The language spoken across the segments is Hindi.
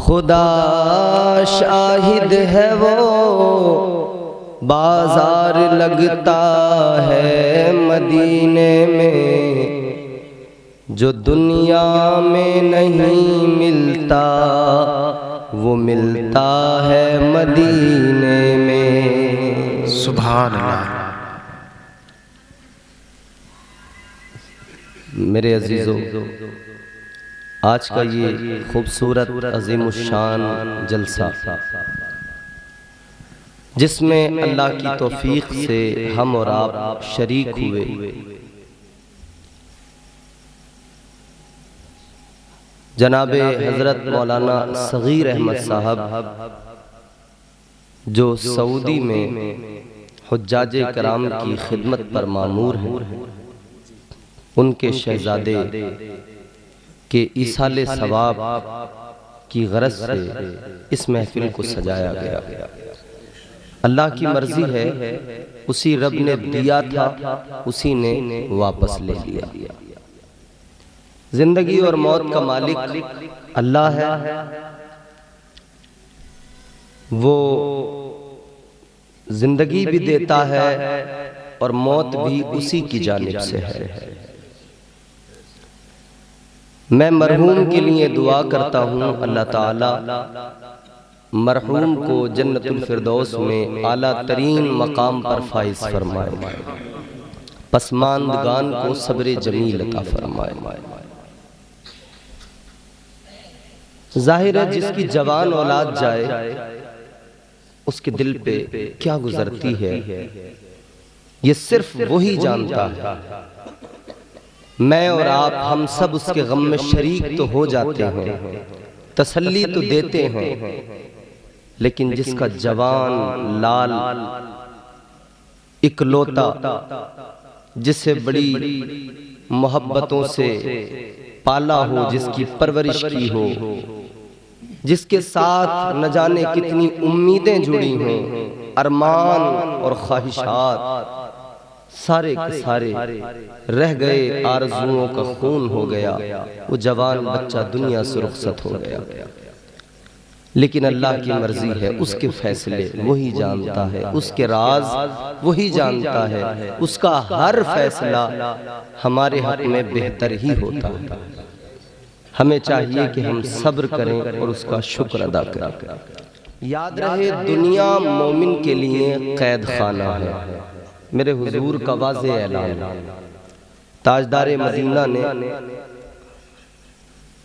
खुदा शाहिद है वो बाजार लगता है मदीने में, जो दुनिया में नहीं मिलता वो मिलता है मदीने में। सुभान अल्लाह। मेरे अजीजों, आज का ये खूबसूरत अज़ीमुश्शान जलसा जिसमें अल्लाह की तौफीक से हम और आप शरीक हुए, जनाबे हज़रत मौलाना सगीर अहमद साहब जो सऊदी में हुज्जाजे कराम की खिदमत पर मामूर हैं, उनके शहजादे के ईसाले सवाब की गरज से इस महफिल को सजाया गया। अल्लाह की मर्जी है, उसी रब ने दिया था उसी ने वापस ले लिया। जिंदगी और मौत का मालिक अल्लाह है, वो जिंदगी भी देता है और मौत भी उसी की जानिब से है। मैं मरहूम के लिए दुआ करता हूँ, अल्लाह ताला मरहूम को जन्नतुल फिरदौस में आला तरीन मकाम पर फाइज फरमाए, पसमानदगान को सब्र जमील अता फरमाए। जाहिर है जिसकी जवान औलाद जाए उसके दिल पे क्या गुजरती है ये सिर्फ वही जानता है। मैं और आप हम सब उसके गम में शरीक तो हो जाते हैं, तसल्ली तो देते हैं, लेकिन जिसका जवान लाल इकलौता, जिसे बड़ी मोहब्बतों से पाला हो, जिसकी परवरिश की हो, जिसके साथ न जाने कितनी उम्मीदें जुड़ी हों, अरमान और ख्वाहिशात सारे के सारे रह गए, आरज़ुओं का खून हो गया, वो जवान बच्चा दुनिया से रुखसत हो गया। लेकिन अल्लाह की मर्जी है, उसके फैसले वही जानता है, उसके राज वही जानता है, उसका हर फैसला हमारे हक में बेहतर ही होता है। हमें चाहिए कि हम सब्र करें और उसका शुक्र अदा करें। याद रहे, दुनिया मोमिन के लिए कैद खाना है। मेरे हुजूर का वाज़े ऐलान, ताजदारे मदीना ने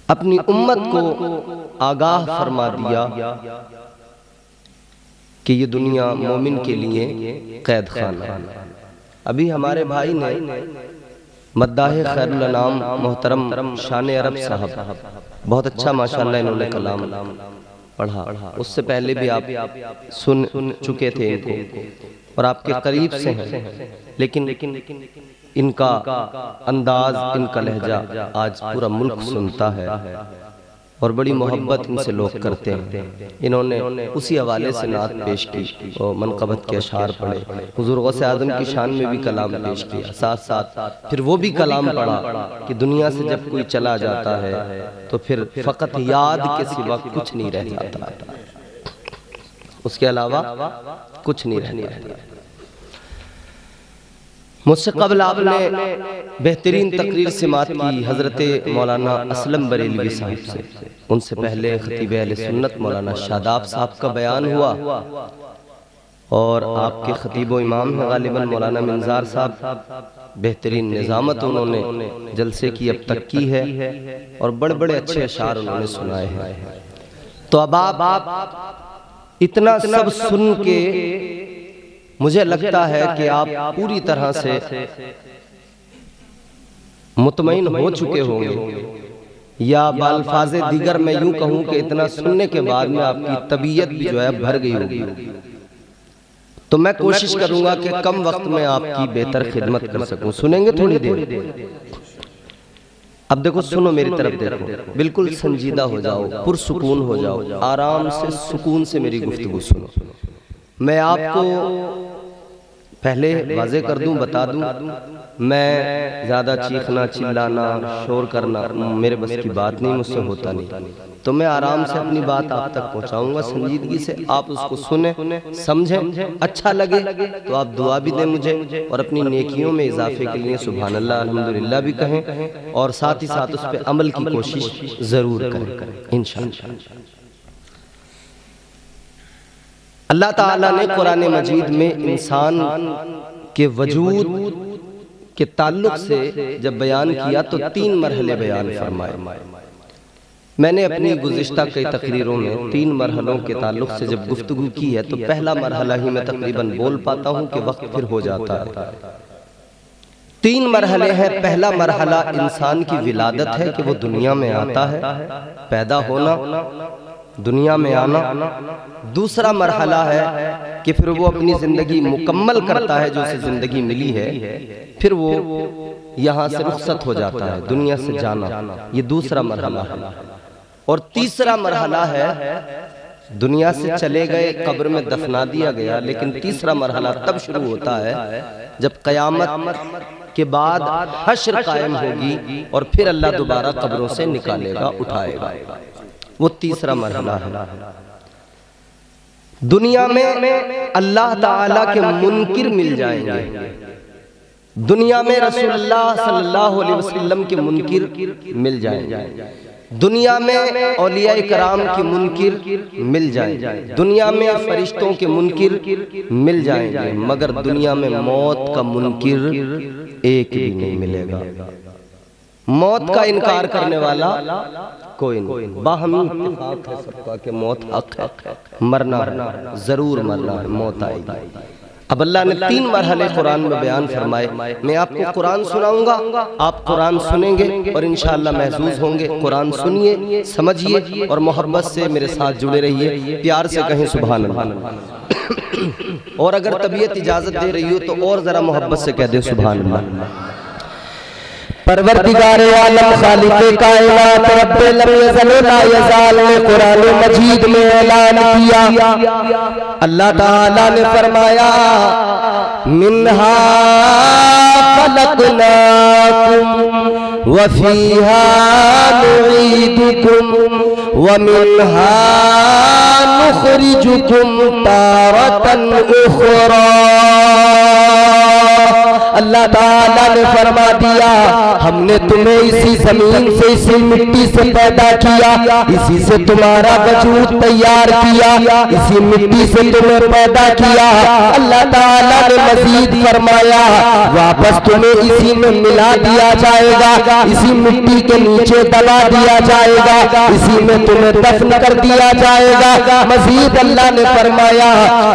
अपनी उम्मत को आगाह फरमा दिया कि ये दुनिया मोमिन के लिए कैद खाना है। अभी हमारे भाई ने मद्दाह खैरुल अनाम मोहतरम शान अरब साहब, बहुत अच्छा माशाअल्लाह इन्होंने कलाम पढ़ा, उससे पहले भी आप सुन चुके थे इनको और आपके करीब से हैं, लेकिन इनका अंदाज, इनका लहजा आज पूरा मुल्क सुनता है और बड़ी मोहब्बत इनसे लोग करते हैं। इन्होंने उसी हवाले से नात पेश की और मनक़बत के अशार पढ़े, हुज़ूर गौसे आज़म की शान में भी कलाम पेश किया, साथ साथ फिर वो भी कलाम पढ़ा कि दुनिया से जब कोई चला जाता है तो फिर फ़कत याद के सिवा कुछ नहीं रह जाता, उसके अलावा कुछ नहीं रहता। मुझसे कबल आपने बेहतरीन तकरीर समात की हज़रत मौलाना असलम बरेलवी साहब से, उनसे पहले खतीब अहले सुन्नत मौलाना शादाब साहब का बयान हुआ और आपके खतीब व इमाम है गालिबन मौलाना मिंजार साहब, बेहतरीन निज़ामत उन्होंने जलसे की अब तक की है और बड़े बड़े अच्छे अशार उन्होंने सुनाए हैं। तो अब आप इतना सब सुन के मुझे लगता है कि आप पूरी तरह से मुतमईन हो चुके होंगे, या बाल्फाज़े दीगर मैं यूं कहूं कि इतना सुनने के बाद में आपकी तबीयत भी जो है भर गई होगी। तो मैं कोशिश करूंगा कि कम वक्त में आपकी बेहतर खिदमत कर सकूं। सुनेंगे थोड़ी देर? अब देखो, सुनो, मेरी तरफ देखो, बिल्कुल संजीदा हो जाओ, पुरसुकून हो जाओ, आराम से सुकून से मेरी गुफ्तगू सुनो। मैं आपको पहले वाजे कर दूं, बता दूं, मैं ज़्यादा चीखना चिल्लाना शोर करना मेरे बस की बात नहीं, मुझसे होता नहीं। तो मैं आराम से अपनी बात आप तक पहुंचाऊंगा, संजीदगी से आप उसको सुने, समझें, अच्छा लगे तो आप दुआ भी दें मुझे, और अपनी नेकियों में इजाफे के लिए सुभान अल्लाह अल्हम्दुलिल्लाह भी कहें, और साथ ही साथ उस पर अमल की कोशिश ज़रूर करें इंशाअल्लाह। अल्लाह ताला ने कुरान मजीद में इंसान के वजूद के ताल्लुक से जब बयान किया तो 3 मरहले बयान फरमाए। मैंने अपनी गुज़िश्ता कई तकरीरों में 3 मरहलों के ताल्लुक से जब गुफ्तगू की है तो पहला मरहला ही मैं तकरीबन बोल पाता हूँ कि वक्त फिर हो जाता है। 3 मरहले हैं। पहला मरहला इंसान की विलादत है कि वो दुनिया में आता है, पैदा होना, दुनिया में आना। दूसरा मरहला है कि फिर वो अपनी जिंदगी मुकम्मल करता है जो उसे जिंदगी मिली है, फिर वो यहाँ से रुखसत हो जाता है, दुनिया से जाना, ये दूसरा मरहला है। और तीसरा मरहला है दुनिया से चले गए, कब्र में दफना दिया गया, लेकिन तीसरा मरहला तब शुरू होता है जब क़यामत के बाद हश्र कायम होगी और फिर अल्लाह दोबारा कब्रों से निकालेगा, उठाएगा। वो तीसरा मरहला है। दुनिया में अल्लाह ताला के मुनकिर मिल जाएंगे, दुनिया में रसूलुल्लाह सल्लल्लाहु अलैहि वसल्लम के मुनकिर मिल जाएंगे, दुनिया में औलिया कराम के मुनकिर मिल जाएंगे, दुनिया में फरिश्तों के मुनकिर मिल जाएंगे, मगर दुनिया में मौत का मुनकिर एक भी नहीं मिलेगा। मौत का इनकार करने वाला कोई नहीं। बाहमी इत्तेफाक है सबका कि मौत हक है, मरना जरूर मरना है, मौत आएगी। अब अल्लाह ने 3 मरहले कुरान में बयान फरमाए। मैं आपको कुरान सुनाऊंगा, आप कुरान सुनेंगे और इंशाअल्लाह महसूस होंगे। कुरान सुनिए, समझिए और मोहब्बत से मेरे साथ जुड़े रहिए। प्यार से कहें सुभान अल्लाह। और अगर तबीयत इजाजत दे रही हो तो और जरा मोहब्बत से कह दे सुभान अल्लाह। परवरदिगारे आलम खालिक़े कायनात रब्बे लम यज़ल ला यज़ाल ने कुरान मजीद में ऐलान किया। अल्लाह ताला ने फरमाया मिन्हा खलक़नाकुम व फ़ीहा नुईदुकुम व मिन्हा नुख़रिजुकुम तारतन उख़रा। अल्लाह ताला ने फरमा दिया हमने तुम्हें इसी जमीन से, इसी मिट्टी से पैदा किया, इसी से तुम्हारा वजूद तैयार किया, इसी मिट्टी से तुम्हें पैदा किया। अल्लाह ताला ने मजीद फरमाया वापस तुम्हें इसी में मिला दिया जाएगा, इसी मिट्टी के नीचे दबा दिया जाएगा, इसी में तुम्हें दफन कर दिया जाएगा। मजीद अल्लाह ने फरमाया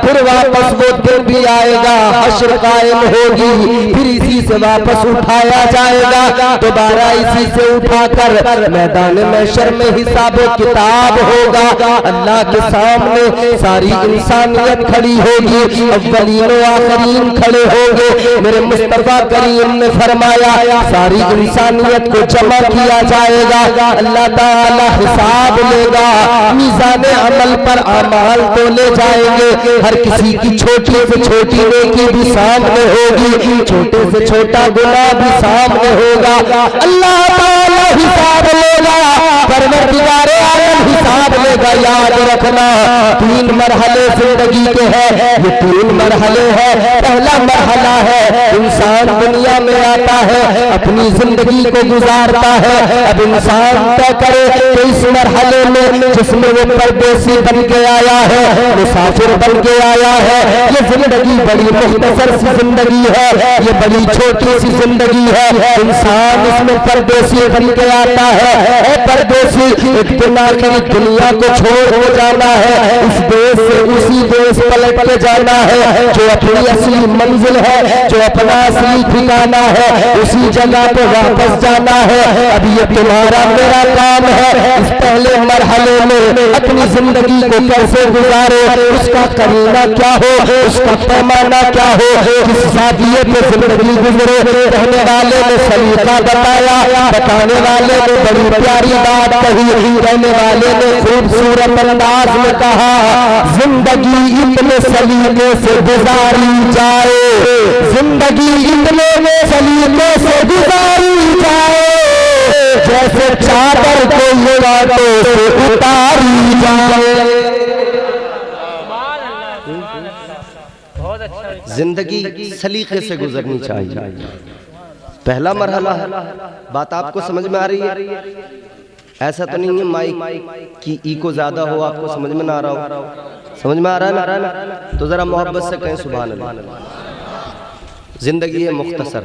फिर वापस वो दिन भी आएगा, हश्र कायम होगी, फिर इसी से वापस उठाया जाएगा, दोबारा इसी से उठाकर मैदान महशर में हिसाब किताब होगा। अल्लाह के सामने सारी इंसानियत खड़ी होगी, अव्वलीन व आखरीन खड़े होंगे। मेरे मुस्तफा करीम ने फरमाया सारी इंसानियत को जमा किया जाएगा, अल्लाह ताला हिसाब लेगा, मीज़ान अमल पर अमाल तोले जाएंगे। हर किसी की छोटी से छोटी नेकी भी सामने होगी, छोटे से छोटा गुनाह भी सामने होगा। अल्लाह ताला हिसाब लेगा, परवरदिगारे आलम हिसाब लेगा। याद रखना 3 मरहले जिंदगी के हैं, ये 3 मरहले हैं। पहला मरहला है इंसान दुनिया में आता है, अपनी जिंदगी को गुजारता है। अब इंसान तय करे तो इस मरहले में जिसमें वो परदेसी बन के आया है, मुसाफिर बन के आया है, ये जिंदगी बड़ी मुख्तसर सी जिंदगी है, ये बड़ी छोटी सी जिंदगी है। इंसान इसमें परदेसी बन के आता है, परदेसी एक दिन आखिर दुनिया को छोड़ के जाना है, इस देश से उसी देश पलट के जाना है जो अपनी असली मंजिल है, जो अपना असली ठिकाना है, उसी जगह पे वापस जाना है। अब ये तुम्हारा मेरा काम है, इस पहले मरहले में अपनी जिंदगी को कैसे गुजारे, उसका करीना क्या हो, उसका पैमाना क्या हो, किस जाविये पे जिंदगी गुजरे। कहने वाले ने सलीका बताया, बताने वाले ने बड़ी प्यारी बात कही। कहने वाले ने खूबसूरत अंदाज में कहा, जिंदगी इतने सलीके से गुजारी जाए, जिंदगी इतने सलीके से गुजारी जाए, जैसे चादर को लुगाटों से उतारी जाए। जिंदगी सलीके से गुजरनी चाहिए, पहला मरहला है। बात आपको समझ में आ रही है? ऐसा तो नहीं है माइक की इको ज्यादा हो, आपको समझ में ना आ रहा हो? समझ में आ रहा है ना? तो जरा मोहब्बत से कहें सुभान अल्लाह। जिंदगी है मुख्तसर,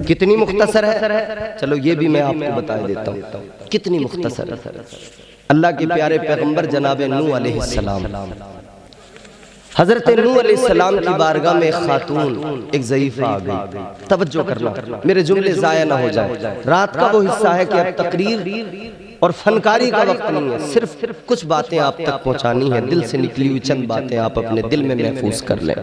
कितनी मुख्तसर है, चलो ये भी मैं आपको बता देता हूँ कितनी मुख्तसर है। अल्लाह के प्यारे पैगंबर जनाब नूह अलैहिस्सलाम, हजरत नूह अलैहिस्सलाम की बारगाह में एक खातून, एक ज़ईफ़ा आ गई। तवज्जो करना, मेरे जुमले ज़ाया ना हो जाए। रात का वो हिस्सा है कि अब तकरीर और फनकारी का वक्त नहीं है, सिर्फ कुछ बातें आप तक पहुंचानी है, दिल से निकली हुई चंद बातें आप अपने दिल में महफूज कर लें।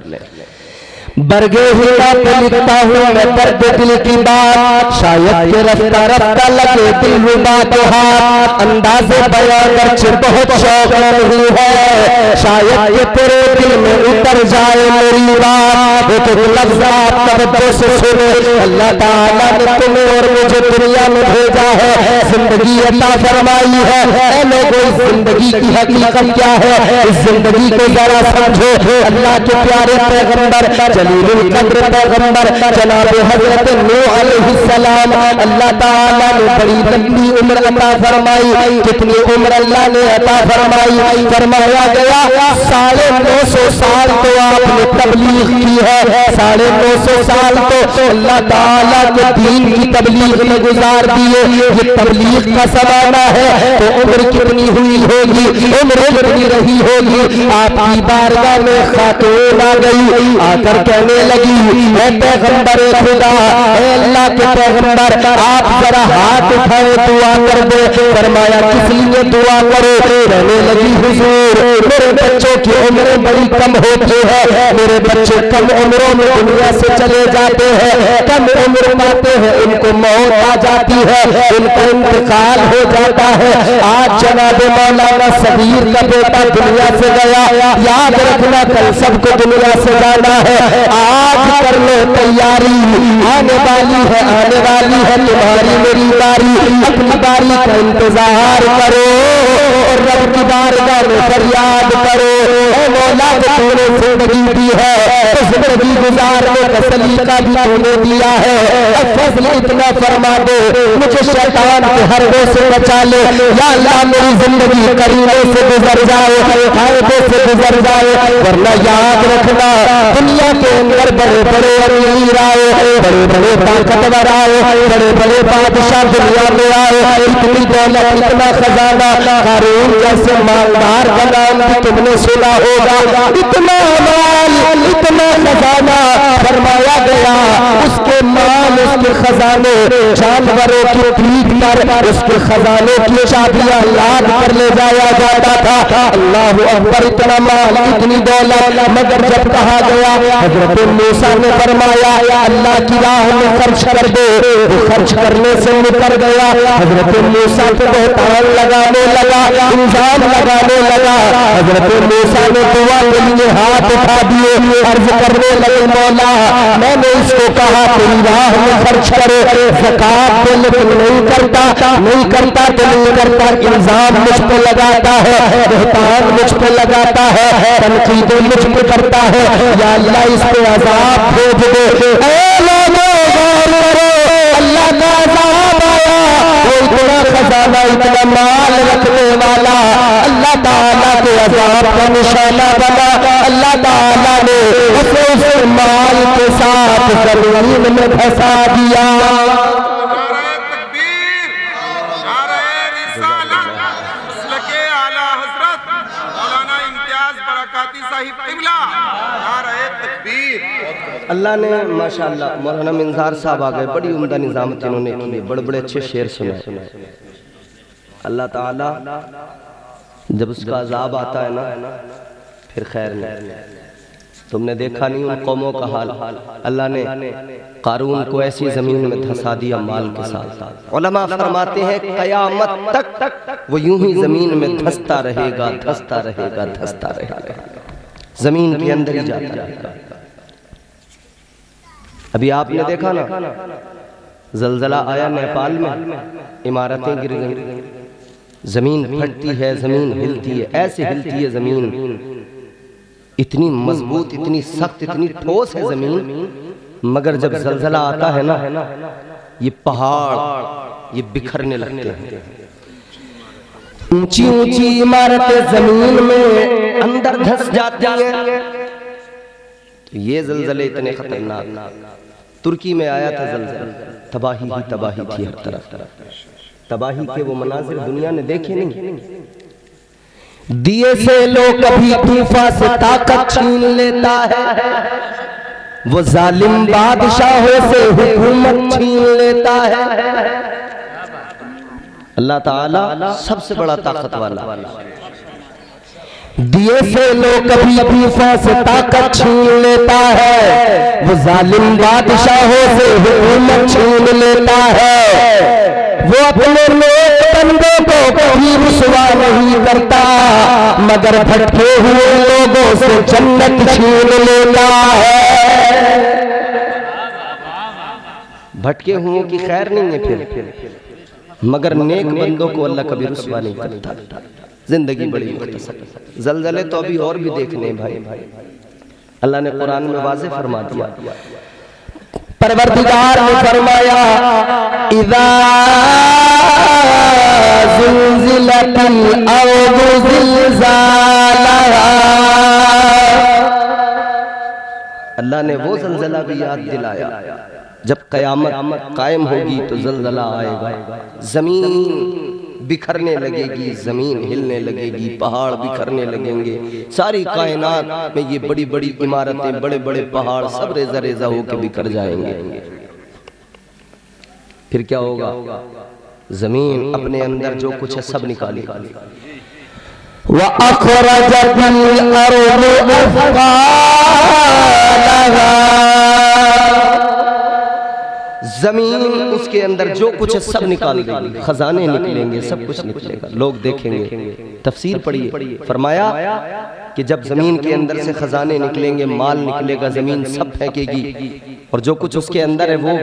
बरगे हुआ पे लिखता हूँ मैं दर्द दिल की बात, शायद ये रफ्ता रफ्ता लगे दिल रुबा के हाथ। अंदाज़े बयां गर्चे बहुत शौक नहीं है, शायद ये तेरे दिल में उतर जाए मेरी बात। एक लफ्ज़ आप तवज्जो से सुने, अल्लाह ताला ने तुम्हें और मुझे दुनिया में भेजा है, जिंदगी अता फरमाई है। ऐ लोगों, इस जिंदगी की हकीकत क्या है, इस जिंदगी को जरा समझो। अल्लाह के प्यारे पैगंबर जलीलुल कद्र पैगंबर जनाब हजरत नूह अलैहिस्सलाम, अल्लाह ताला ने बड़ी लंबी उम्र अता फरमाई। कितनी उम्र अल्लाह ने अता फरमाई? फरमाया गया 950 साल तो आपने तबलीग की है, 950 साल तो अल्लाह ताला के दीन की तबलीग में गुजार दिए। ये तबलीग का ज़माना है, तो उम्र कितनी हुई होगी, उम्र कितनी रही होगी। आपकी बारगाह में खातून आ गई, आकर कहने लगी, ऐ पैगंबर खुदा, ऐ अल्लाह के पैगंबर, आप जरा हाथ उठाए दुआ कर दे। फरमाया किस लिए दुआ करो? कहने लगी, हुजूर मेरे बच्चों की उम्र बड़ी कम होती है, मेरे बच्चे कम उम्रों में दुनिया से चले जाते हैं, कम उम्र पाते हैं, इनको मौत आ जाती है, इनको इंतकाल हो जाता है। आज जनाब मौलाना सगीर का बेटा दुनिया से गया, याद रखना कल सबको दुनिया से जाना है। आज कर लो तैयारी, आने वाली है, आने वाली है तुम्हारी मेरी बारी। अपनी बारी का इंतजार करो और रब की बारगाह में फरियाद करो, ऐ मौला तूने जिंदगी दी है, तो जिंदगी गुजारने का सलीका भी तूने दिया है। अब फज़ल इतना फरमा दे, मुझे शैतान के हरबे से बचा ले। या अल्लाह मेरी जिंदगी करीने से गुजर जाए, फायदे से गुजर जाए, वरना याद रखना दुनिया के अंदर बड़े बड़े अमीर आए, बड़े बड़े ताकतवर आए, बड़े बड़े बादशाह दुनिया में आए, इतनी दौलत, इतना खजाना, कारून जैसे मालदार का नाम भी तुमने सुना होगा, इतना माल, इतना खजाना। फरमाया गया उसके माल, उसके खजाने जानवरों की पीठ पर उसके खजाने की चाबियां लाद कर ले जाया जाता था। अल्लाह अकबर, इतना माल, इतनी दौलत, मगर जब कहा गया हजरत मूसा ने फरमाया अल्लाह की राह में खर्च कर दो, वो खर्च करने से मुकर गया। हजरत मूसा को बहतान लगाने लगा, इल्जाम लगाने लगा। हजरत मूसा ने दुआ के लिए हाथ उठा दिए, अर्ज करने लगे, मौला मैंने इसको कहा तेरी राह में खर्च करो, ज़कात दे, लेकिन नहीं करता, नहीं करता तो नहीं करता, इल्जाम मुझ पे लगाता है, बहतान मुझ पे लगाता है, तनकीदें मुझ पे करता है। या अल्लाह इस पे अज़ाब भेज दे। ऐ लोगों गौर करो, अल्लाह का अज़ाब आया, वो इतना खजाना, इतना माल रखने वाला अल्लाह ताला के अज़ाब का निशाना बना। अल्लाह ताला ने उसे उस माल के साथ ज़मीन में फंसा दिया। अल्लाह ने माशाअल्लाह, मौलाना मिंजार साहब आ गए, बड़ी उम्दा निजामत इन्होंने की, बड़े बड़े अच्छे शेर सुने। अल्लाह ताला जब उसका अजाब आता है ना फिर खैर नहीं। तुमने देखा नहीं उन कौमों का हाल, अल्लाह ने कारून को ऐसी जमीन में धंसा दिया माल के साथ। उलमा फरमाते हैं कयामत तक वो यूं ही जमीन में धंसता रहेगा, धंसता रहेगा, धंसता रहेगा, जमीन के अंदर ही जाता रहेगा। अभी आपने देखा ना जलजला आया नेपाल में, इमारतें गिर गई, जमीन फटती है, जमीन हिलती है, ऐसे हिलती है जमीन, इतनी मजबूत, इतनी सख्त, इतनी ठोस है जमीन, मगर जब जलजला आता है ना ये पहाड़ ये बिखरने लगते हैं। ऊंची ऊंची इमारतें जमीन में अंदर धंस जाती हैं। तो ये जलजले इतने खतरनाक, तुर्की में आया था जलजला, तबाही ही तबाही थी हर तरफ, तबाही के वो मनाजिर दुनिया ने देखे नहीं। दिए से लोग कभी तूफान से ताकत छीन लेता है, वो जालिम बादशाहों से हुकूमत छीन लेता है। अल्लाह ताला सबसे बड़ा ताकत वाला, दिए से लोग कभी तूफान से ताकत छीन लेता है, वो जालिम बादशाहों से हुकूमत छीन लेता है। वो अपने नेक बंदे को कभी रुसवा नहीं करता, मगर भटके हुए लोगों से जन्नत छीन लेता है। भटके हुओं की खैर नहीं है फिर, मगर नेक बंदों को अल्लाह कभी रुसवा नहीं करता। जिंदगी बड़ी मुख्तसर, जलजले तो अभी और भी देखने भाई, अल्लाह ने कुरान में वाज़ेह फरमा दिया। परवरदिगार ने फरमाया इज़ा ज़ुल्ज़िलतिल अर्ज़ु ज़िलज़ालहा, अल्लाह ने वो ज़लज़ला भी याद दिलाया जब क़यामत कायम होगी तो ज़लज़ला आएगा, जमीन बिखरने लगेगी, जमीन हिलने लगेगी, पहाड़ बिखरने लगेंगे, सारी कायनात में ये बड़ी बड़ी इमारतें, बड़े बड़े पहाड़ सब रेजा रेजा होकर बिखर जाएंगे। फिर क्या होगा? जमीन अपने अंदर जो कुछ है सब निकालेगी। वअख़रजतिल अर्ज़ु अफ़क़ालहा, जमीन उसके अंदर जो कुछ है सब निकाल देगी, खजाने निकलेंगे, सब कुछ निकलेगा, लोग देखेंगे। तफसीर पढ़िए, फरमाया कि जब जमीन के अंदर से खजाने निकलेंगे, माल निकलेगा, जमीन सब फेंकेगी और जो कुछ उसके अंदर है वो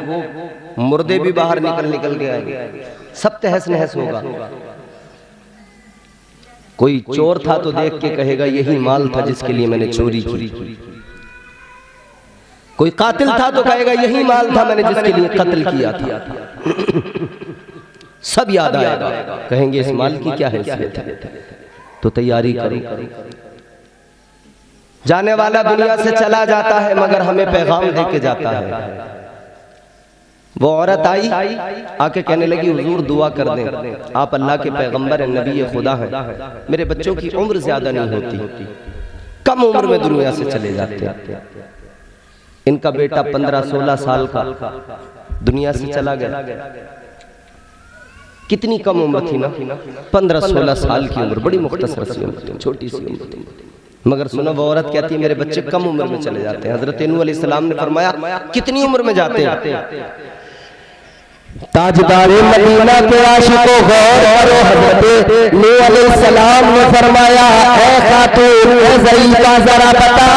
मुर्दे भी बाहर निकल के आएंगे, सब तहस नहस होगा। कोई चोर था तो देख के कहेगा यही माल था जिसके लिए मैंने चोरी की, कोई कातिल था तो कहेगा यही माल था मैंने जिसके लिए कत्ल किया था। सब याद आएगा, कहेंगे इस माल की क्या हैसियत है, तो तैयारी करो। जाने वाला दुनिया से चला जाता है मगर हमें पैगाम दे के जाता है। वो औरत आई आके कहने लगी हुजूर दुआ कर दें, आप अल्लाह के पैगंबर हैं, नबी खुदा हैं, मेरे बच्चों की उम्र ज्यादा नहीं होती, कम उम्र में दुनिया से चले जाते हैं। इनका बेटा 15-16 साल का दुनिया से चला गया। कितनी कम उम्र थी ना, 15-16 साल की उम्र, बड़ी मुख्तसर सी उम्र, छोटी सी उम्र थी। मगर सुनो वो औरत कहती है मेरे बच्चे कम उम्र में चले जाते हैं। हजरत नूह अलैहिस्सलाम ने फरमाया कितनी उम्र में जाते हैं? ताजदारे मदीना के आशिकों गौर करो, हजरत नूह अलैहिस्सलाम ने फरमाया ऐ खातून ऐ ज़ईफ़ा जरा बता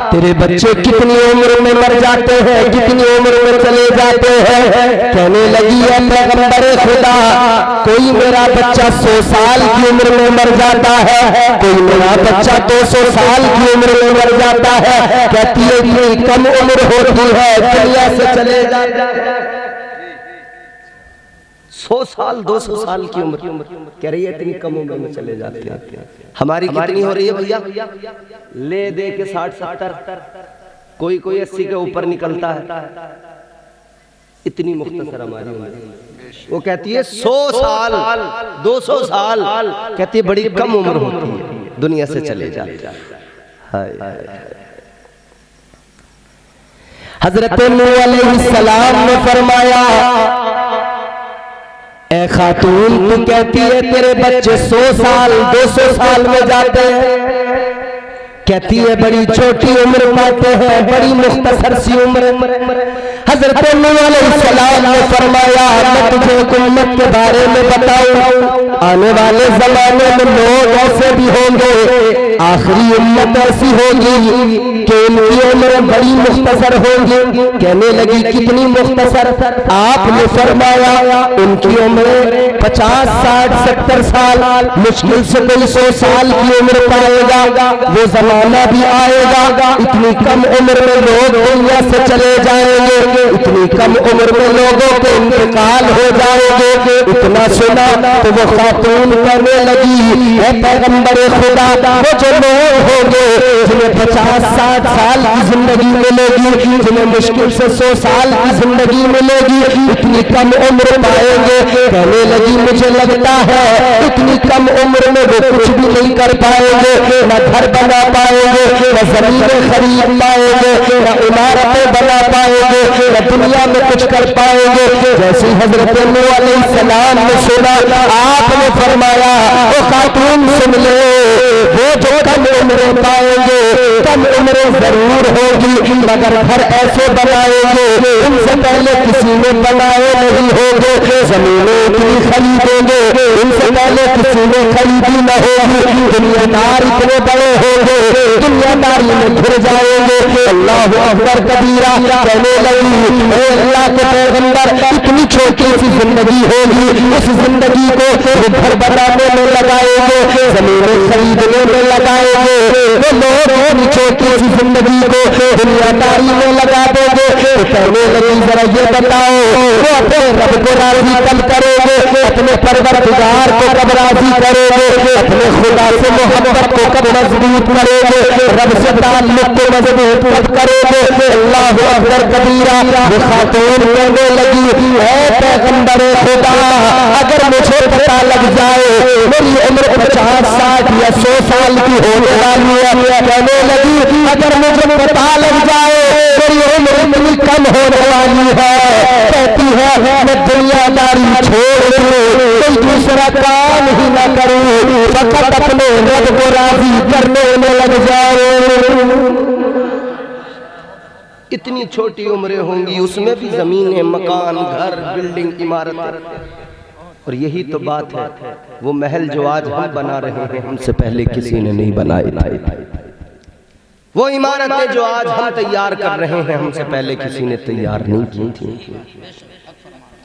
तेरे बच्चे कितनी उम्र में मर जाते हैं, कितनी उम्र में चले जाते हैं? कहने लगी है पैगंबर खुदा कोई मेरा बच्चा 100 साल की उम्र में मर जाता है, कोई मेरा बच्चा 200 साल की उम्र में मर जाता है। कहती है इतनी कम उम्र होती है दुनिया से चले जाता है। 100 साल 200 साल की उम्र कह रही है इतनी कम उम्र में चले जाते हैं। हमारी कितनी हो रही है भैया? ले दे के 60-70, कोई 80 के ऊपर निकलता है। इतनी मुख्तसर हमारी उम्र। वो कहती है 100 साल 200 साल, कहती है बड़ी कम उम्र होती है दुनिया से चले जाते हैं। हजरत नूह अलैहिस्सलाम ने फरमाया ए खातून तू कहती है तेरे बच्चे 100 साल 200 साल में जाते हैं, कहती है बड़ी छोटी उम्र पाते हैं, बड़ी मुख्तसर सी उम्र। हजरत नूह अलैहिस्सलाम ने फरमाया मैं तुझे एक उम्मत के बारे में बताऊं, आने वाले जमाने में लोग ऐसे भी होंगे, आखिरी उम्मत ऐसी होगी कि उनकी उम्र बड़ी मुख्तसर होगी। कहने लगी कितनी मुख्तसर? आपने फरमाया उनकी उम्र 50, 60, 70 साल, मुश्किल से कोई 100 साल की उम्र पाएगा। वो जमाना भी आएगा इतनी कम उम्र में लोग दुनिया से चले जाएंगे, इतनी कम उम्र में लोगों के इंतकाल हो जाएंगे। इतना सुना तो वो खातून कहने लगी है पैगंबर खुदा, वो जो लोग होंगे जिन्हें 50, 60 साल की जिंदगी मिलेगी, जिन्हें मुश्किल से 100 साल की जिंदगी मिलेगी, इतनी कम उम्र पाएंगे। कहने लगी मुझे लगता है इतनी कम उम्र में वो कुछ भी नहीं कर पाएंगे, न घर बना पाएंगे, न जमीनें खरीद पाएंगे, न इमारतें बना पाएंगे, न दुनिया में कुछ कर पाएंगे। जैसे हजरत नूह अलैहिस्सलाम ने सुना, आपने फरमाया ओ खातून सुन ले, वो जो कम उम्र पाएंगे, कम उम्र जरूर होगी, मगर घर ऐसे बनाएंगे उनसे पहले किसी ने बनाए नहीं होंगे, जमीनें इतनी खरीदेंगे उनसे पहले किसी ने खरीदी न होगी, दुनियादार इतने बड़े होंगे दुनियादारी में घिर जाएंगे। अल्लाह अकबर कबीरा। कहने लगी अल्लाह के पैगंबर इतनी छोटी सी जिंदगी होगी, उस जिंदगी को घर बनाने में लगाएंगे, जमीनें खरीदने में लगाएंगे, वो लोग इतनी छोटी सी जिंदगी को दुनियादारी में लगा देंगे। तो कहने लगी जरा ये बताओ वो अपने रब को राजी कब करोगे, अपने परवरदिगार को कब राजी करोगे, अपने खुदा से मोहब्बत को कब मजबूत करोगे, रब से ताल्लुक को मजबूत कब करोगे। अल्लाह अकबर कबीरा। वो खातून कहने लगी है पैगंबर खुदा, अगर मुझे पता लग जाए मेरी उम्र 50, 60 या 100 साल की होने वाली है, कहने लगी अगर मुझे पता लग जाए मेरी उम्र इतनी कम होने वाली है, कहती है मैं दुनियादारी छोड़ दूं, कोई दूसरा काम ही ना करूं, फकत अपने रब को राजी करने में लग जाओ। इतनी छोटी उम्रें होंगी, उसमें भी जमीनें, मकान, घर, बिल्डिंग, इमारत। और यही तो बात है, वो महल जो आज हम बना रहे हैं हमसे पहले किसी ने नहीं बनाए थे, वो इमारतें जो आज हम तैयार कर रहे हैं हमसे पहले किसी ने तैयार नहीं की थी।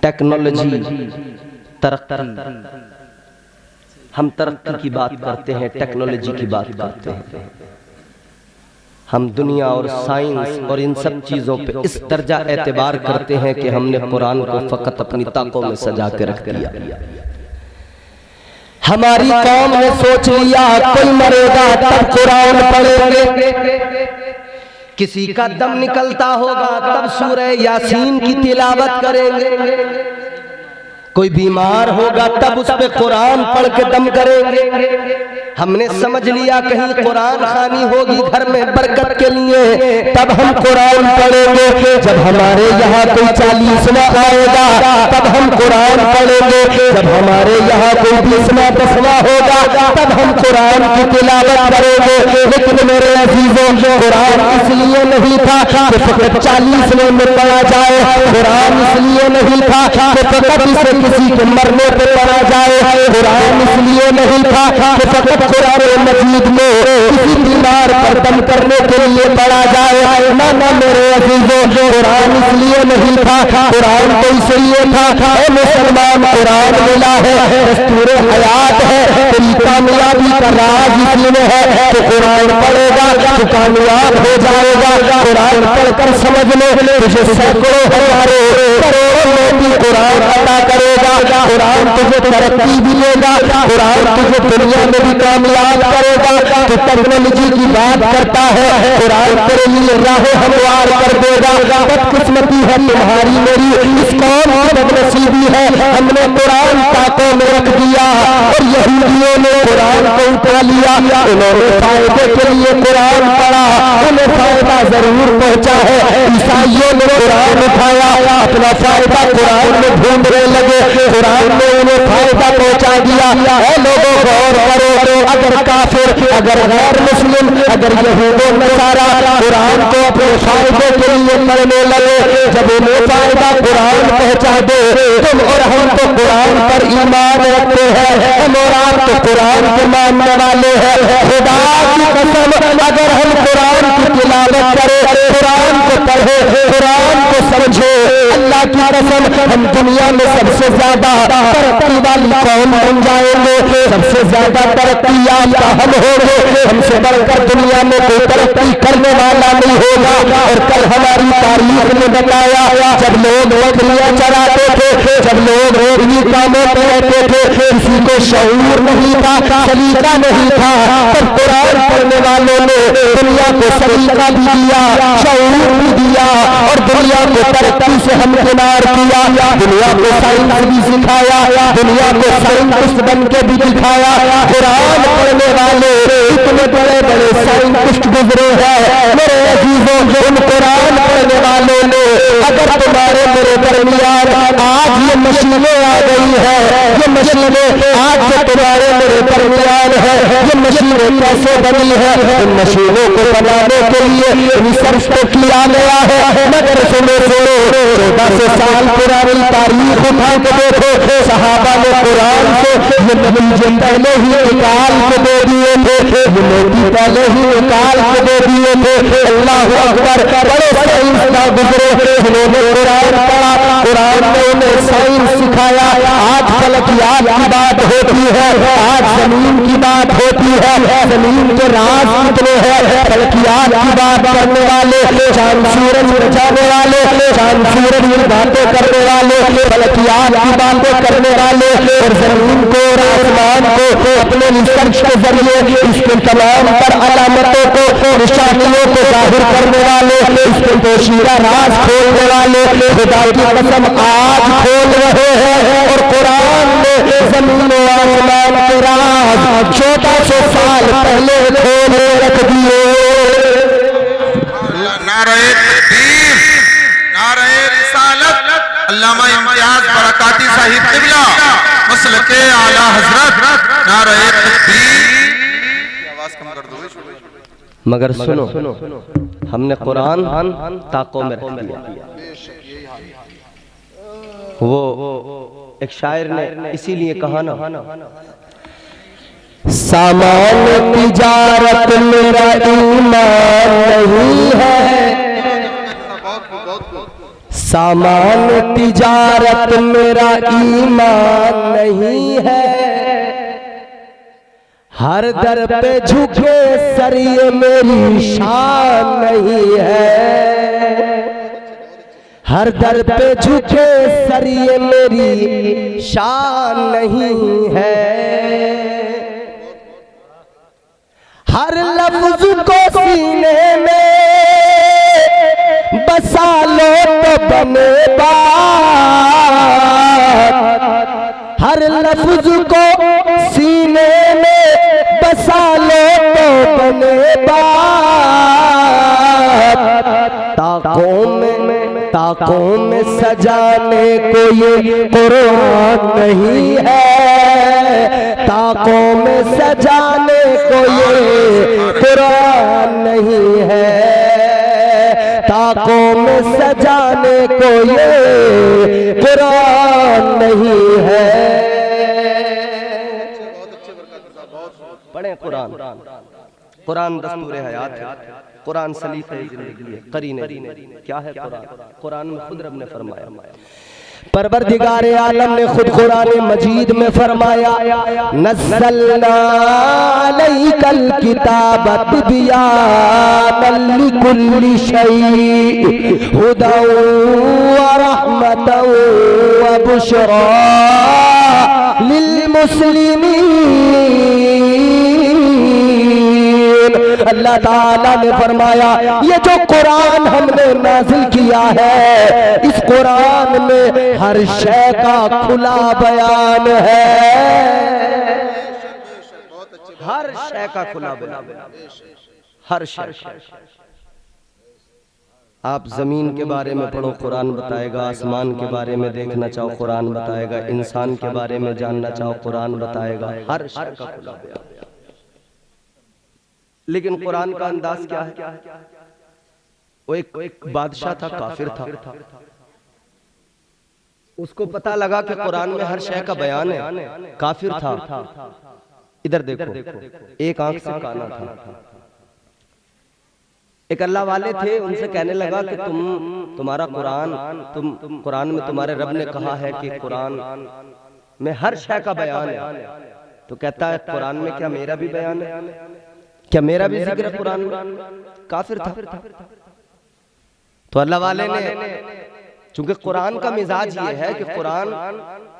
टेक्नोलॉजी, तरक्की, हम तरक्की की बात करते हैं, टेक्नोलॉजी की बात करते हैं, हम दुनिया और साइंस और इन सब चीजों पे इस दर्जा एतबार करते हैं कि हमने कुरान को फकत अपनी ताकों में सजा के रख दिया। हमारी कौम ने सोच लिया कोई मरेगा तब कुरान पढ़ेंगे, किसी का दम निकलता होगा तब सूरह यासीन की तिलावत करेंगे, कोई बीमार होगा तब उस पे कुरान पढ़ के दम करेंगे। हमने समझ लिया कहीं कुरान खानी होगी घर में बरकत के लिए, तब हम कुरान पढ़ेंगे। जब हमारे यहाँ कोई 40वां आएगा तब हम कुरान पढ़ेंगे, जब हमारे यहाँ कोई 20वां 10वां होगा तब हम कुरान की तिलावत करेंगे। लेकिन मेरे अजीजों, कुरान इसलिए नहीं था कि फकत 40वें में पढ़ा जाए, कुरान इसलिए नहीं था कि फकत इसे किसी के मरने पे पढ़ा जाए, कुरान इसलिए नहीं था कि फकत कुरान मजीद में किसी बीमार पर दम करने के लिए पढ़ा जाए। ना ना मेरे अजीजों, कुरान इसलिए नहीं था, कुरान तो इसलिए था मुसलमान कुरान मिला है, दस्तूर हयात है, तेरी कामयाबी का राज इसी में है। तो कुरान पढ़ेगा तो कामयाब हो जाएगा। कुरान पढ़कर समझ ले तुझे सैकड़ों हजारों करोड़ों लोग कुरान अदा करेगा, कुरान तुझे तरक्की भी देगा, कुरान तुझे दुनिया में भी कामयाब करेगा। तो टेक्नोलॉजी की बात करता है, कुरान तेरे लिए राह हमवार कर देगा। बदकिस्मती है तुम्हारी मेरी, इस कौम की बदनसीबी है, हमने कुरान ताकों में रख दिया और यहूदियों ने कुरान को उठा लिया, उन्होंने फायदे के लिए कुरान पढ़ा, उन्हें फायदा जरूर पहुंचा है। ईसाइयों ने कुरान उठाया, अपना फायदा कुरान में ढूंढने लगे, कुरान ने उन्हें फायदा पहुंचा दिया। ऐ लोगों गौर करो, अगर काफिर, अगर गैर मुस्लिम, अगर यहूद और नसारा कुरान को अपने फायदे के लिए पढ़ने लगे, जब उन्हें फायदा कुरान पहुंचा दे, तुम और हम तो कुरान पर ईमान रखते हैं, हम और आप तो कुरान के मानने वाले हैं। खुदा की कसम, अगर हम कुरान की तिलावत करें, कुरान को पढ़े, कुरान को समझे, अल्लाह की कसम हम दुनिया में सबसे ज्यादा तरक्की वाली कौम बन जाएंगे, सबसे ज्यादा तरक्की याफ्ता हम होंगे, हमसे बढ़कर दुनिया में कोई तरक्की करने वाला नहीं होगा। और कल हमारी तारीख में बताया, जब लोग बकरियां चराते थे, जब लोग इन्हीं कामों पर रहते थे, किसी को शऊर नहीं था, सलीका नहीं था, तब कुरान पढ़ने वालों ने दुनिया को सलीका भी दिया, शऊर भी दिया और दुनिया को तरक्की से हमकिनार किया, दुनिया को साइंस भी सिखाया, दुनिया को साइंटिस्ट बन के भी दिखाया। कुरान पढ़ने वाले इतने बड़े बड़े साइंटिस्ट गुजरे हैं मेरे अजीजों, उन कुरान पढ़ने वालों ने, अगर तुम्हारे मेरे दरमियान आज ये मशीनें आ गई है, ये मशीनें आज जो तुम्हारे मेरे दरमियान है, ये मशीनें कैसे बनी है? इन मशीनों को बनाने के लिए रिसर्च तो किया गया है, मगर सुनो 1400 साल पुरानी तारीख उठा के देखो, सहाबा ने कुरान से ये नतीजे पहले ही निकाल के दे दिए थे, ये मोती पहले ही निकाल के दे दिए थे। अल्लाह अकबर, बड़े साइंसदान गुजरे जिन्होंने कुरान पढ़ा, कुरान ने उन्हें साइंस सिखाया। आज फलकियात की बात होती है, आज जमीन की बात होती है, जमीन के राज कितने हैं, फलकियात की बात करने वाले, चांद सूरज बचाने वाले, चांद सूरज की बातें करने वाले, फलकियात की बातें करने वाले, और जमीन को और आसमान को अपने रिसर्च के जरिए इसके तमाम पर अलामतों को, निशानियों को जाहिर करने वाले, इसके पोशीदा राज खोलने वाले खुदा की कसम आज खोल रहे हैं। और कुरान ने जमीन और आसमान के राज 1400 साल पहले खोल रख दिए। नारे तकबीर, नारे रिसालत, अल्लामा इम्तियाज बरकाती साहिब क़िबला मसलके आला हजरत, नारे तकबीर। आवाज कम कर दो। मगर सुनो, हमने कुरान ताकों में रख दिया। वो एक शायर ने इसीलिए कहा ना, सामान तिजारत मेरा ईमान नहीं है, सामान तिजारत मेरा ईमान नहीं है, हर दर पे झुके सर ये मेरी शान नहीं है, हर दर पे झुके सर ये मेरी शान नहीं है, हर लफ्ज को सीने में बसा लो तो बने बात, हर लफ्ज को सीने में बसा लो तो बने बात, ताकों में सजाने को ये कुरान नहीं है, ताकों में सजाने को ये कुरान नहीं है, ताकों में सजाने को ये कुरान नहीं है। पढ़ें कुरान, कुरान दस्तूर हयात है, कुरान सलीक़े ज़िंदगी है, करीने क्या है कुरान? कुरान में खुद रब ने फरमाया, परवरदिगारे आलम ने खुद कुरान मजीद में फरमाया, नज़्ज़लना अलैकल किताब तिबयानन लिकुल्लि शै हुदन व रहमतन व बुशरा लिल मुस्लिमीन। अल्लाह ताला ने फरमाया, ये जो कुरान हमने नाजिल किया है, इस कुरान में हर शय का खुला बयान है। हर शय का खुला बयान, हर शय। आप जमीन के बारे में पढ़ो, कुरान बताएगा। आसमान के बारे में देखना चाहो, कुरान बताएगा। इंसान के बारे में जानना चाहो, कुरान बताएगा। हर शय का खुला बयान। लेकिन कुरान का अंदाज क्या है? वो एक बादशाह था, काफिर था। उसको पता लगा कि कुरान में हर शय का बयान है। काफिर था। इधर देखो, एक आंख से काना था। एक अल्लाह वाले थे, उनसे कहने लगा कि तुम्हारा कुरान, तुम कुरान में तुम्हारे रब ने कहा है कि कुरान में हर शय का बयान है। तो कहता है कुरान में क्या मेरा भी बयान है? क्या मेरा भी जिक्र है कुरान में? काफिर था। तो अल्लाह वाले ने, चूंकि कुरान का मिजाज ये है कि कुरान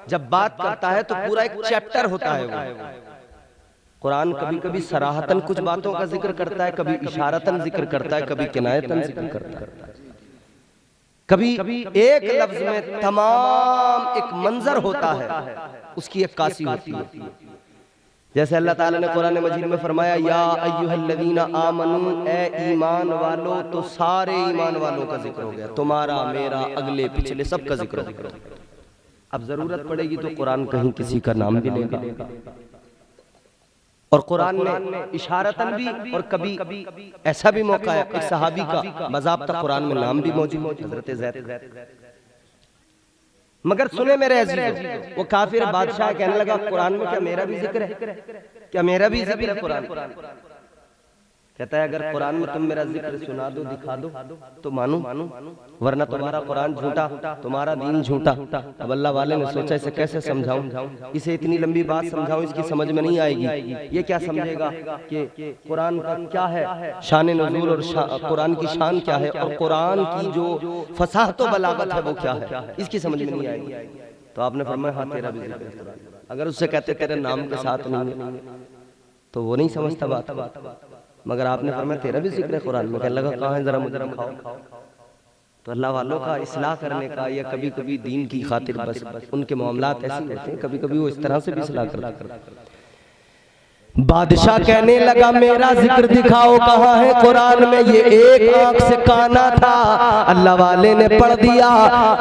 जब बात करता है तो पूरा एक चैप्टर होता है वो। कुरान कभी कभी सराहतन कुछ बातों का जिक्र करता है, कभी इशारतन जिक्र करता है, कभी किनायतन जिक्र करता है, कभी एक लफ्ज में तमाम एक मंजर होता है, उसकी अक्कासी होती है। जैसे अल्लाह ताला ने कुरान मजीद में फरमाया, या अय्युहल्लज़ीना आमनू, ए ईमान वालों, तो सारे ईमान वालों का जिक्र हो गया। तुम्हारा, मेरा, अगले पिछले सब का जिक्र हो गया। अब जरूरत पड़ेगी तो कुरान कहीं किसी का नाम भी लेगा। और कुरान ने इशारतन भी, और कभी ऐसा भी मौका है एक सहाबी का बाज़ाब्ता कुरान में नाम भी मौजूद, हज़रत ज़ैद। मगर सुने मेरे अज़ीज़, वो काफिर बादशाह कहने लगा कुरान में क्या मेरा भी जिक्र है? क्या मेरा भी जिक्र है कुरान? कहता है अगर कुरान में तुम मेरा जिक्र सुना दो, दिखा दो तो मानू, वरना तुम्हारा कुरान झूठा, तुम्हारा दीन झूठा। अब अल्लाह वाले ने सोचा इसे कैसे समझाऊं, इसे इतनी लंबी बात समझाऊं, इसकी समझ में नहीं आएगी। ये क्या समझेगा कि कुरान का क्या है शान नुज़ूल, और कुरान की शान क्या है, और कुरान की जो फसाहत व बलागत है वो क्या है, इसकी समझ में नहीं आएगी। तो आपने फरमाया हाँ तेरा भी जिक्र है। अगर उससे कहते तेरे नाम के साथ नहीं है तो वो नहीं समझता बात। मगर आपने फरमाया तेरा भी जिक्र है कुरान में। कहने लगा कहाँ है, जरा मुझे दिखाओ। तो अल्लाह वालों का इस्लाह करने का, या कभी कभी दीन की खातिर बस उनके मामलात ऐसे होते हैं, कभी कभी वो इस तरह से भी इस्लाह करते हैं। बादशाह कहने लगा मेरा जिक्र दिखाओ, कहाँ है कुरान में? ये एक आंख से काना था। अल्लाह वाले ने पढ़ दिया,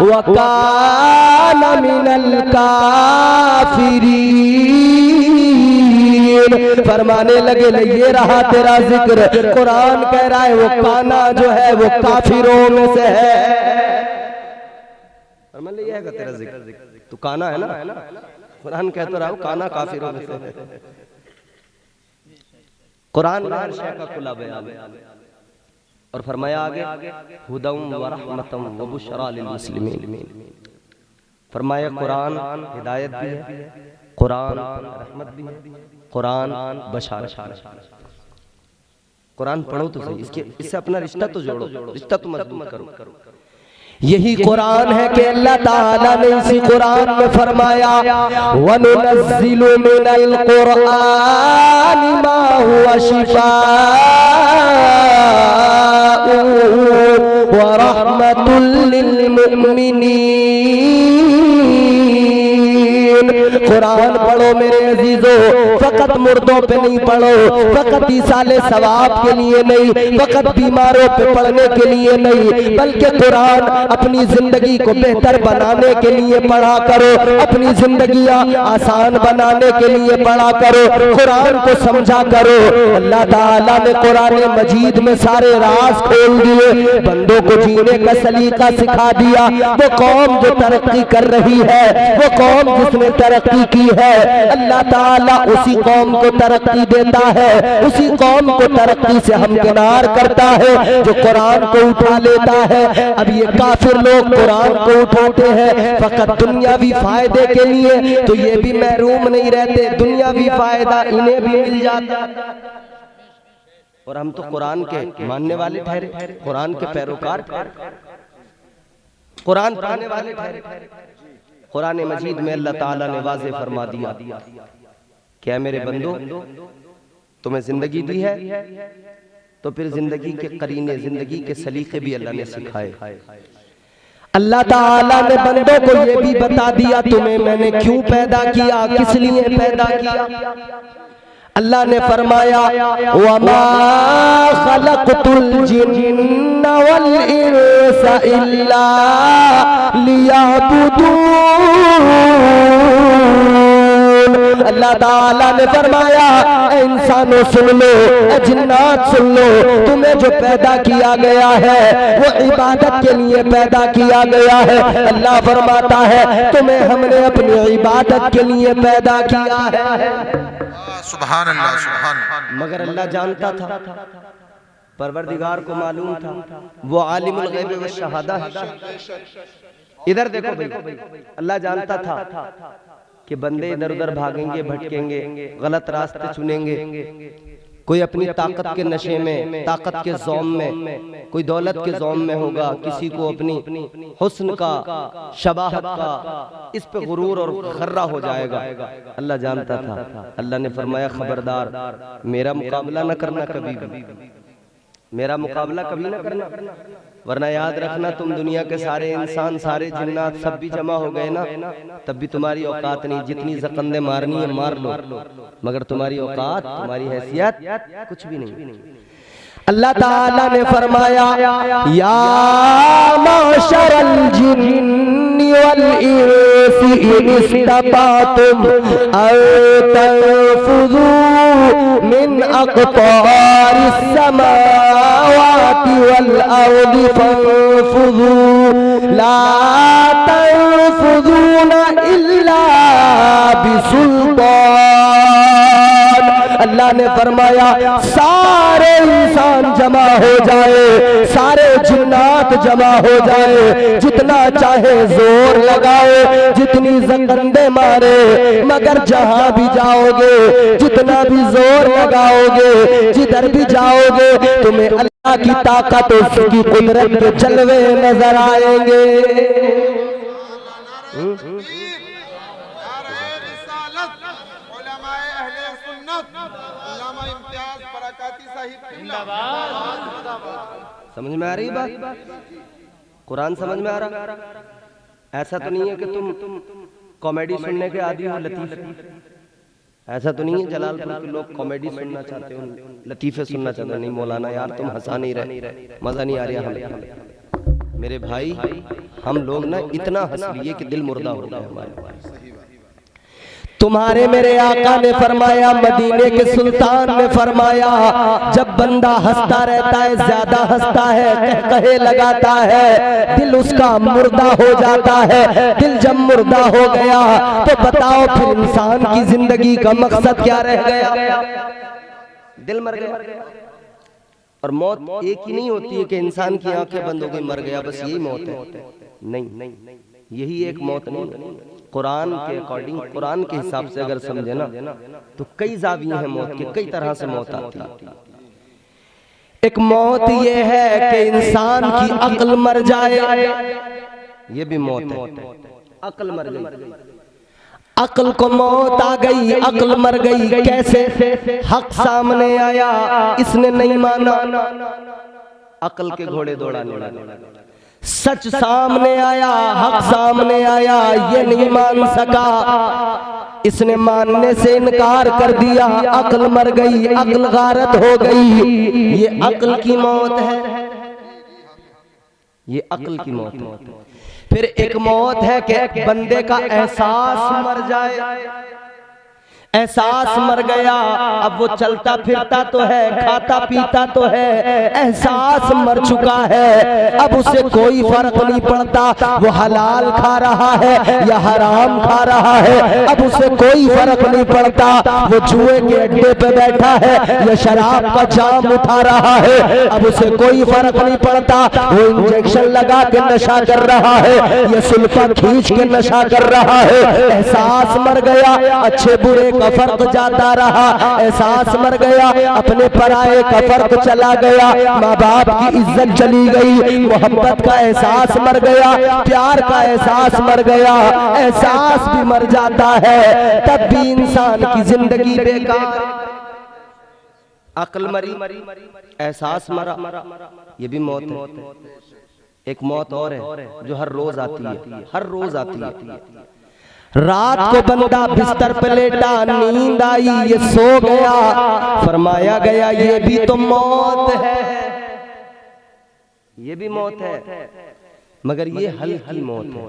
वकाना मिनल काफिरीन। फरमाने लगे ये रहा तेरा जिक्र। कुरान कह रहा है वो काना जो है वो काफिरों में से है। फरमाने ये है तेरा जिक्र, तू काना है ना? कुरान कहता रहा काना काफिरों में से है। कुरान में हर शय का खुला बयान है। और फरमाया आगे, हुदम व रहमतम व बुशरा लिल मुस्लिमीन। फरमाया कुरान हिदायत भी है, कुरान रहमत भी है, कुरान बशारत है। कुरान पढ़ो तो सही, इससे अपना रिश्ता तो जोड़ो, रिश्ता तो मजबूत करो। यही कुरान है कि अल्लाह ताला ने इसी कुरान में फरमाया, वनुनज़्ज़िलु मिनल कुरआनि मा हुवा शिफाअ व रहमतुल लिल मुमिनीन। कुरान पढ़ो मेरे अजीजों, फकत मुर्दों पे नहीं पढ़ो, फकत इसाले सवाब के लिए नहीं, फकत बीमारों पे पढ़ने के लिए नहीं, बल्कि कुरान अपनी जिंदगी को बेहतर बनाने के लिए पढ़ा करो, अपनी जिंदगियां आसान बनाने के लिए पढ़ा करो, कुरान को समझा करो। अल्लाह ताला ने कुरान मजीद में सारे राज खोल दिए, बंदों को जीने का सलीका सिखा दिया। वो कौम जो तरक्की कर रही है, वो कौम जिसने तरक्की की है, अल्लाह ताला उसी कौम को तरक्की देता है, उसी कौम को तरक्की से हमकिनार करता है जो कुरान को उठा लेता है। अब ये काफिर लोग कुरान को उठाते हैं फकत दुनियावी फायदे के लिए, तो ये भी महरूम नहीं रहते, दुनियावी फायदा इन्हें भी मिल जाता। और हम तो कुरान के मानने वाले ठहरे, कुरान के पैरोकार ठहरे, कुरान पढ़ने वाले ठहरे। कुरान मजीद में अल्लाह ताला ने वाज़े फरमा दिया, क्या मेरे बंदो तुम्हें जिंदगी दी है तो फिर जिंदगी के करीने, जिंदगी के सलीके भी अल्लाह ने सिखाए। अल्लाह ताला ने बंदों को ये भी बता दिया तुम्हें मैंने क्यों पैदा किया, किस लिए पैदा किया। अल्लाह ने फरमाया वमा खलक़तुल जिन्ना वल इंसा इल्ला लियअबुदून। अल्लाह ताला ने फरमाया इंसानों सुन लो, जिन्नात सुन लो, तुम्हें जो पैदा किया गया है वो इबादत के लिए पैदा किया गया है। अल्लाह फरमाता है तुम्हें हमने अपनी इबादत के लिए पैदा किया है। सुभान अल्लाह, सुभान अल्लाह। मगर अल्लाह जानता था, परवरदिगार को मालूम था, वो आलिमुल गैब व शहादा है। इधर देखो भाई, अल्लाह जानता था कि बंदे इधर उधर भागेंगे, भटकेंगे, गलत रास्ते चुनेंगे, कोई अपनी ताकत के नशे में, ताकत के ज़ौम में, कोई दौलत के ज़ौम में होगा, किसी को अपनी हुस्न का, शबाहत का, इस पे गुरूर और गर्रा हो जाएगा। अल्लाह जानता था। अल्लाह ने फरमाया खबरदार, मेरा मुकाबला न करना कभी भी, मेरा मुकाबला कभी न करना, वरना याद रखना तुम दुनिया के सारे इंसान, सारे जिन्नात सब भी जमा हो गए ना, तब भी तुम्हारी औकात नहीं। जितनी जकंदे मारनी है मार लो, मगर तुम्हारी औकात, तुम्हारी हैसियत कुछ भी नहीं। अल्लाह ताला ने फरमाया या माशरल जिन्नि वल इंसी इन इस्ततातुम अन तनफुज़ू मिन अक़तारिस समावाति वल अर्दि फंफुज़ू ला तनफुज़ूना इल्ला बिसुल्तान। अल्लाह ने फरमाया सारे इंसान जमा हो जाए, सारे जिन्नात जमा हो जाए, जितना चाहे जोर लगाओ, जितनी जकंदे मारे, मगर जहां भी जाओगे, जितना भी जोर लगाओगे, जिधर भी जाओगे, तुम्हें अल्लाह की ताकत, उसकी कुदरत के जलवे नजर आएंगे। समझ में आ रही बात? कुरान समझ में आ रहा? ऐसा तो नहीं है कि तुम कॉमेडी सुनने के आदी हो, लतीफे, ऐसा तो नहीं है जलालपुर के लोग कॉमेडी सुनना चाहते हो, लतीफे सुनना चाहते हो। नहीं मौलाना यार तुम हंसा नहीं रहे, मजा नहीं आ रहा हमें। मेरे भाई हम लोग ना इतना हंस लिए कि दिल मुर्दा हो गया हमारे। तुम्हारे मेरे आका ने फरमाया, मदीने के सुल्तान ने फरमाया, जब बंदा हंसता रहता है, ज्यादा हंसता है, कहे लगाता है, दिल उसका मुर्दा हो जाता है। दिल जब मुर्दा हो गया तो बताओ फिर इंसान की जिंदगी का मकसद क्या रह गया? दिल मर गया। और मौत एक ही नहीं होती है कि इंसान की आंखें बंद हो गई, मर गया, बस यही मौत है। नहीं, यही एक मौत नहीं। कुरान के अकॉर्डिंग, कुरान के हिसाब से अगर समझे ना तो कई जाविये हैं मौत के, कई तरह से मौत आती है। एक मौत ये है कि इंसान की अक्ल मर जाए, ये भी मौत है। अक्ल मर गई, अक्ल को मौत आ गई, अक्ल मर गई। कैसे? हक सामने आया, इसने नहीं माना, अक्ल के घोड़े दौड़ाने लगे। सच सामने आया, हक सामने आया, ये नहीं मान सका, इसने मानने से इनकार कर दिया, अक्ल मर गई, अक्ल गारत हो गई। ये अक्ल की मौत है, ये अक्ल की मौत है। फिर एक मौत है कि बंदे का एहसास मर जाए, एहसास मर गया, अब वो चलता फिरता तो है, खाता पीता तो है, एहसास मर चुका है, अब उसे कोई फर्क नहीं पड़ता वो हलाल खा रहा है या हराम खा रहा है, अब उसे कोई फर्क नहीं पड़ता वो जुए के अड्डे पे बैठा है या शराब का जाम उठा रहा है, अब उसे कोई फर्क नहीं पड़ता वो इंजेक्शन लगा के नशा कर रहा है या सुल्फा खींच के नशा कर रहा है। एहसास मर गया, अच्छे बुरे का फर्क जाता रहा, एहसास मर गया, अपने पराये का फर्क चला गया, माँ बाप की इज्जत चली गई, मोहब्बत का एहसास मर गया, प्यार का एहसास मर गया, एहसास भी मर जाता है, तब भी इंसान की जिंदगी बेकार। अक्ल मरी, एहसास मरा, ये भी मौत है। एक मौत और है जो हर रोज आती है, हर रोज आती है। रात को बंदा बिस्तर पे लेटा, नींद आई, ये सो गया। फरमाया गया ये भी तो मौत है, ये भी मौत है, मगर ये हल्की मौत है।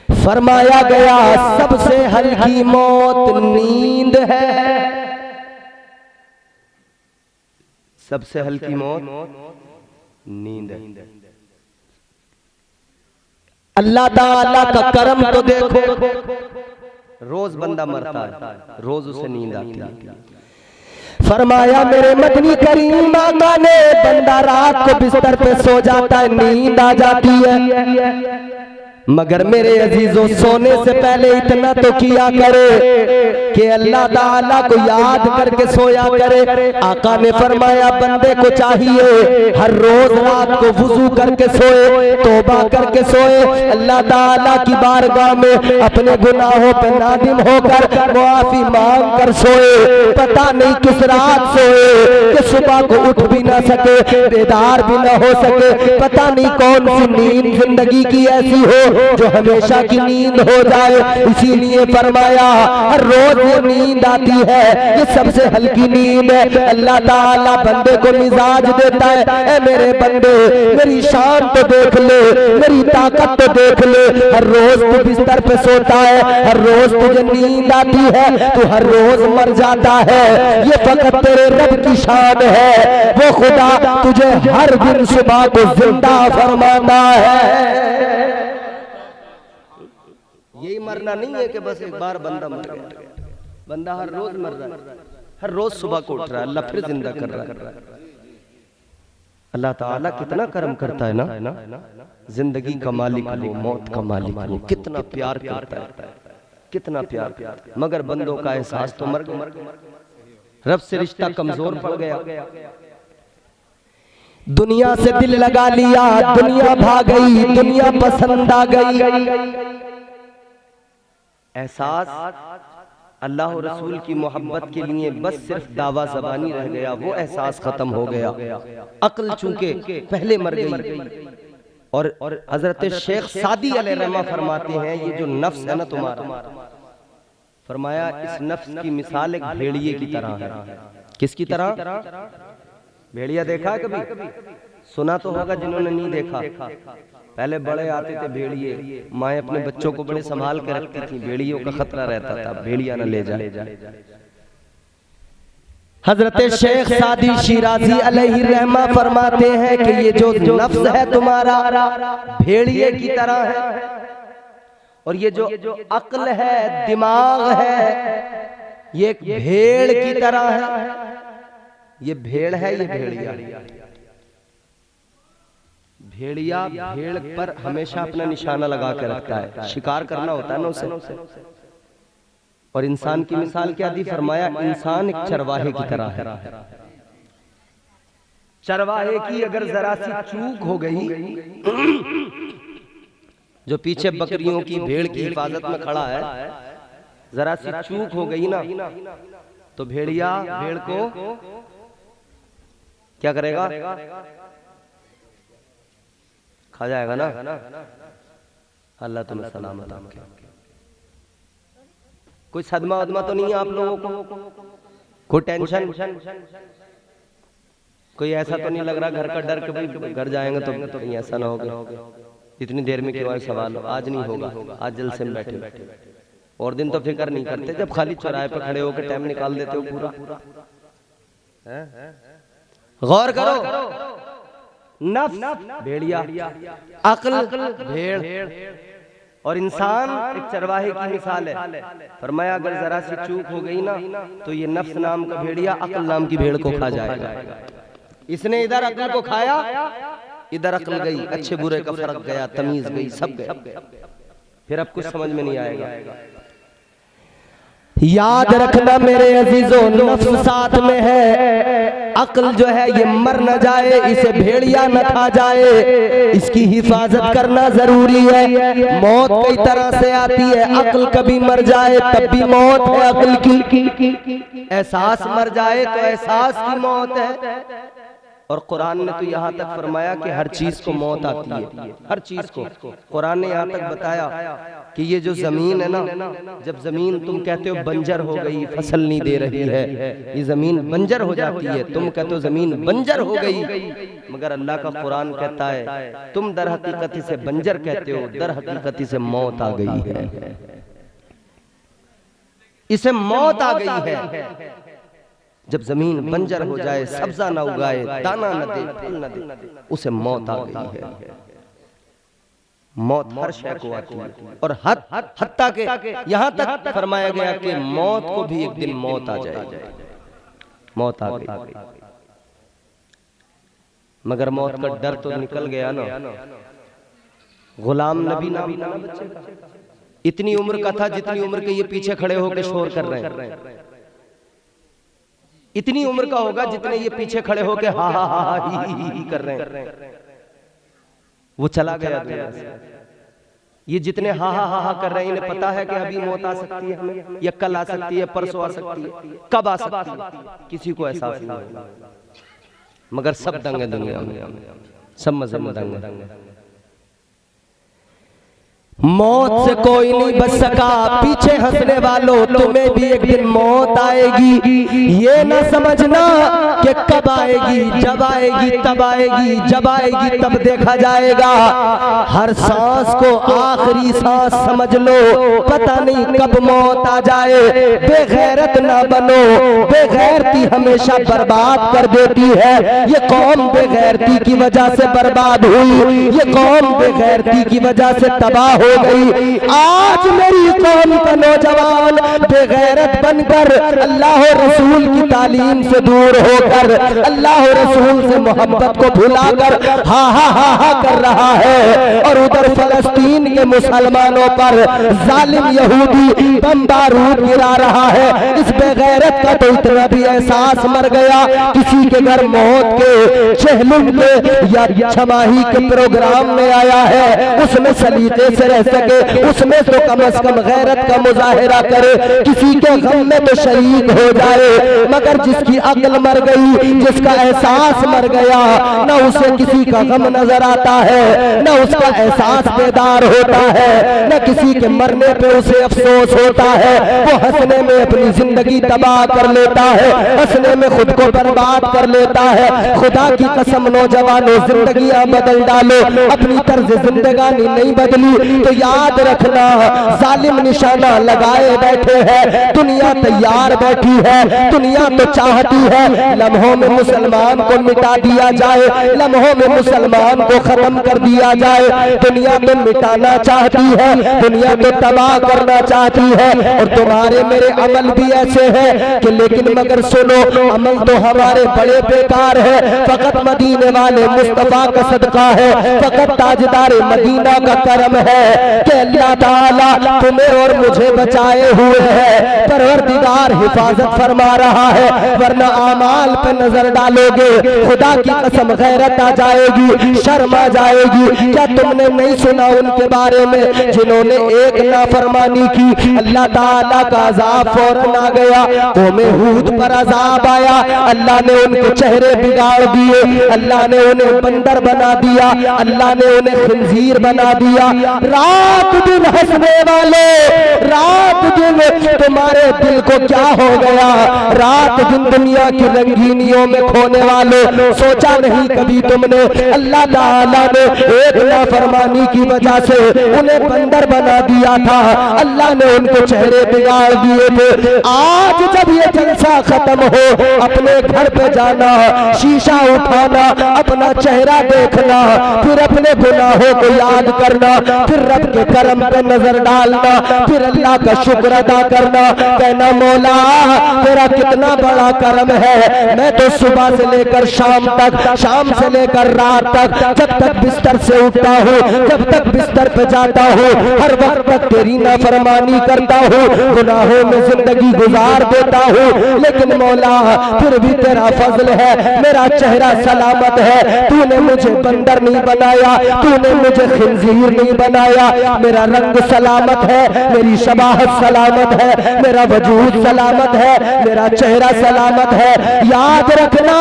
फरमाया गया सबसे हल्की मौत नींद है। सबसे हल्की मौत नींद है। अल्लाह ताला का करम तो देखो, रोज बंदा मरता है, रोज उसे नींद आती है। फरमाया मेरे मदनी करीम आका ने, बंदा रात को बिस्तर पे सो जाता है, नींद आ जाती है, मगर मेरे अजीजों सोने से पहले इतना तो किया करे कि अल्लाह ताला को याद करके सोया करे। आका ने फरमाया बंदे को चाहिए हर रोज रात को वुजू करके सोए, तौबा करके सोए, अल्लाह ताला की बारगाह में अपने गुनाहों पे नादिम होकर मुआफी मांग कर सोए। पता नहीं किस रात सोए कि सुबह को उठ भी ना सके, बेदार भी ना हो सके। पता नहीं कौन सी नींद जिंदगी की ऐसी हो जो हमेशा की नींद हो जाए। इसीलिए फरमाया हर रोज ये नींद आती है, ये सबसे हल्की नींद है। अल्लाह ताला बंदे को मिजाज देता है, ए मेरे बंदे मेरी शान तो देख ले, मेरी ताकत तो देख ले। हर रोज तू बिस्तर पे सोता है, हर रोज तुझे नींद आती है, तू हर रोज मर जाता है, ये फकत तेरे रब की शान है। वो खुदा तुझे हर दिन सुबह को जिंदा फरमाता है। यही मरना नहीं है कि बस एक बार बंदा मर गया, बंदा हर रोज मर रहा है, हर रोज सुबह को उठ रहा है, अल्लाह फिर जिंदा कर रहा है। अल्लाह ताला कितना करम करता है ना, जिंदगी का मालिक वो, मौत का मालिक वो, कितना प्यार करता है, कितना प्यार। मगर बंदों का एहसास तो मर गया, रब से रिश्ता कमजोर पड़ गया, दुनिया से दिल लगा लिया, दुनिया भाग गई, दुनिया पसंद आ गई। एहसास अल्लाह और रसूल की मोहब्बत के लिए बस सिर्फ दावा ज़बानी रह गया, वो एहसास खत्म हो गया। अक्ल चूंकि पहले मर गई। और हजरत शेख सादी अलैहिर्रहमा फरमाते हैं ये जो नफ्स है ना तुम्हारा, फरमाया इस नफ्स की मिसाल एक भेड़िए की तरह है। किसकी तरह? भेड़िया देखा कभी? सुना तो होगा जिन्होंने नहीं देखा। पहले बड़े आते थे भेड़िए, माए अपने बच्चों को बड़े संभाल के रखती थी, भेड़ियों का खतरा रहता था भेड़िया न ले जाए। हजरत शेख सादी शिराजी अलैहिर्रहमा फरमाते हैं कि ये जो नफ्स है तुम्हारा भेड़िए की तरह है, और ये जो अक्ल है, दिमाग है, ये एक भेड़ की तरह है। ये भेड़ है, ये भेड़िया। भेड़िया भेड़ पर हमेशा अपना निशाना लगा के रखता है, शिकार करना होता है ना उसे। और इंसान की मिसाल क्या दी? फरमाया इंसान एक चरवाहे की तरह है। चरवाहे की अगर जरा सी चूक हो गई, जो पीछे बकरियों की भेड़ की हिफाजत में खड़ा है, जरा सी चूक हो गई ना, तो भेड़िया भेड़ को क्या करेगा? खा जाएगा ना। अल्लाह तुम्हें सलामत रखे। कोई सदमा वदमा तो नहीं है आप लोगों को? कोई टेंशन? कोई ऐसा तो नहीं लग रहा घर का डर कि भाई घर जाएंगे तो कहीं ऐसा ना होगा, इतनी देर में क्यों सवाल? आज नहीं होगा, आज जलसे में बैठे। और दिन तो फिक्र नहीं करते, जब खाली चौराहे पर खड़े होकर टाइम निकाल देते हो पूरा। गौर करो, नफ्स भेड़िया, अक्ल भेड़, और इंसान एक चरवाहे की मिसाल है। फरमाया अगर जरा सी चूक हो गई ना, तो ये नफ्स नाम का भेड़िया अक्ल नाम की भेड़ को खा जाएगा। इसने इधर अक्ल को खाया, इधर अक्ल गई, अच्छे बुरे का फर्क गया, तमीज गई, सब गया। फिर अब कुछ समझ में नहीं आएगा। याद रखना मेरे अजीजों, नफ्स साथ में है, अक्ल जो है ये मर न जाए, इसे भेड़िया न खा जाए, इसकी हिफाजत करना जरूरी है। मौत कई तरह से आती है, अक्ल कभी मर जाए तब भी मौत है अक्ल की। एहसास मर जाए तो एहसास की मौत है। और कुरान ने तो यहाँ तक फरमाया कि हर चीज को मौत आती है, हर चीज को। कुरान ने यहाँ तक बताया कि ये जो जमीन है ना, जब जमीन तुम कहते हो बंजर हो गई, फसल नहीं दे रही है, ये जमीन बंजर हो जाती है, तुम कहते हो जमीन बंजर हो गई, मगर अल्लाह का कुरान कहता है तुम दर हकीकत इसे बंजर कहते हो, दर हकीकत इसे मौत आ गई है, इसे मौत आ गई है। जब जमीन बंजर हो जाए, सब्जा ना उगाए, दाना न दे, फल न दे, उसे मौत आ गई है। मौत हर शय को आती है, और हत्ता के यहां तक फरमाया गया कि मौत को भी एक दिन मौत आ जाएगी, मौत आ गई। मगर मौत का डर तो निकल गया ना। गुलाम नबी नाम था ना बच्चे का, इतनी उम्र का था जितनी उम्र के ये पीछे खड़े होकर शोर कर रहे हैं, इतनी उम्र का होगा जितने ये पीछे खड़े होकर हा हा हा ही कर रहे हैं। वो चला गया दुनिया से। ये जितने हा हा हा कर रहे हैं, इन्हें पता है कि अभी मौत आ सकती है हमें, या कल आ सकती है, परसों आ सकती है, कब आ सकती है, किसी को एहसास नहीं होगा। मगर सब दंगे दुनिया में, सब मजे में दंगे। मौत से कोई नहीं बच सका, पीछे हंसने वालों तुम्हें भी एक दिन मौत आएगी। ये ना समझना कि कब आएगी, जब आएगी तब आएगी, जब आएगी तब देखा जाएगा। हर सांस को आखिरी सांस समझ लो, पता नहीं कब मौत आ जाए। बेगैरत ना बनो, बेगैरती हमेशा बर्बाद कर देती है। ये कौम बेगैरती की वजह से बर्बाद हुई, ये कौम बेगैरती की वजह से तबाह हो गई। आज मेरी कौम का नौजवान बेगैरत बनकर अल्लाह रसूल की तालीम से दूर होकर, अल्लाह रसूल से मोहब्बत को भुलाकर हा हा हा हा कर रहा है। और उधर फलस्तीन के मुसलमानों पर जालिम यहूदी बम बारूद गिरा रहा है। इस बेगैरत का तो इतना भी एहसास मर गया, किसी के घर मौत के चहलुम के या छमाही के प्रोग्राम में आया है, उसमें सलीके से रह सके, उसमें तो कम से कम गैरत का मुजाहिरा करे, किसी के गम में तो शरीक हो जाए। मगर जिसकी अक्ल मर गई, जिसका एहसास मर गया, न उसे किसी का गम नजर आता है, न उसका एहसास बेदार होता है, न किसी के मरने पे उसे अफसोस होता है। वो हंसने में अपनी जिंदगी तबाह कर लेता है, हंसने में खुद को बर्बाद कर लेता है। खुदा की कसम नौजवानों, जिंदगियां बदल डालो, अपनी तर्ज जिंदगानी नहीं बदली तो याद रखना जालिम निशाना लगाए बैठे हैं। दुनिया तैयार बैठी है, दुनिया तो चाहती है लम्हों में मुसलमान को मिटा दिया जाए, लम्हों में मुसलमान को खत्म कर दिया जाए। दुनिया तो मिटाना चाहती है, दुनिया तो तबाह करना चाहती है। और तुम्हारे मेरे अमल भी ऐसे हैं कि लेकिन मगर सुनो, अमल तो हमारे बड़े बेकार है। फकत मदीने वाले मुस्तफा का सदका है, फकत ताजदार मदीना का करम है कि अल्लाह ताला तुम्हें और मुझे बचाए हुए है। परवरदिगार हिफाजत फरमा रहा है, वरना आमाल पे नजर डालोगे खुदा की कसम गैरत आ जाएगी, शर्म आ जाएगी। क्या तुमने नहीं सुना उनके बारे में जिन्होंने एक नाफरमानी की, अल्लाह ताला का अजाब फौरन आ गया। कौमे हूद पर अजाब आया, अल्लाह ने उनके चेहरे बिगाड़ दिए, अल्लाह ने उन्हें बंदर बना दिया, अल्लाह ने उन्हें खंजीर बना दिया। रात दिन हंसने वाले, रात दिन तुम्हारे दिल को क्या हो गया? रात दिन दुनिया की रंगीनियों में खोने वाले, सोचा नहीं कभी तुमने अल्लाह ताला ने एक नाफरमानी की वजह से उन्हें बंदर बना दिया था, अल्लाह ने उनको चेहरे बिगाड़ दिए थे। आज जब ये जलसा खत्म हो, अपने घर पे जाना, शीशा उठाना, अपना चेहरा देखना, फिर अपने गुनाहों को याद करना, फिर रब के करम पे नजर डालना, फिर अल्लाह का शुक्र अदा करना, कहना मौला तेरा कितना बड़ा करम है। मैं तो सुबह से लेकर शाम तक, शाम से लेकर रात तक, जब तक बिस्तर से उठता हूँ, जब तक बिस्तर पे जाता हूँ, हर वक्त तक तेरी नाफरमानी करता हूँ, गुनाहों में जिंदगी गुजार देता हूँ। लेकिन मौला फिर भी तेरा फजल है, मेरा चेहरा सलामत है। तूने मुझे बंदर नहीं बनाया, तूने मुझे खंजीर नहीं बनाया। मेरा रंग सलामत है, मेरी शबाहत सलामत है, मेरा वजूद सलामत है, मेरा चेहरा सलामत है। याद रखना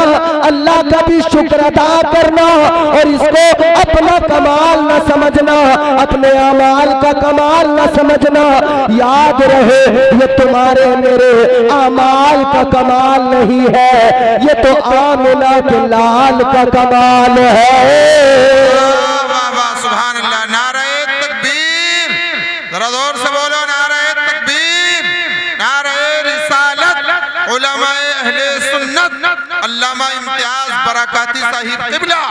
अल्लाह का भी शुक्र अदा करना और इसको अपना कमाल न समझना, अपने अमाल का कमाल न समझना। याद रहे ये तुम्हारे मेरे अमाल का कमाल नहीं है, ये तो आमिना के लाल का कमाल है। वाह वाह सुभान अल्लाह। नारे तकबीर, जरा जोर से बोलो नारे तकबीर, नारे रिसालत, उलमाए अहले सुन्नत, अल्लामा इम्तियाज बरकाती साहिब क़िबला,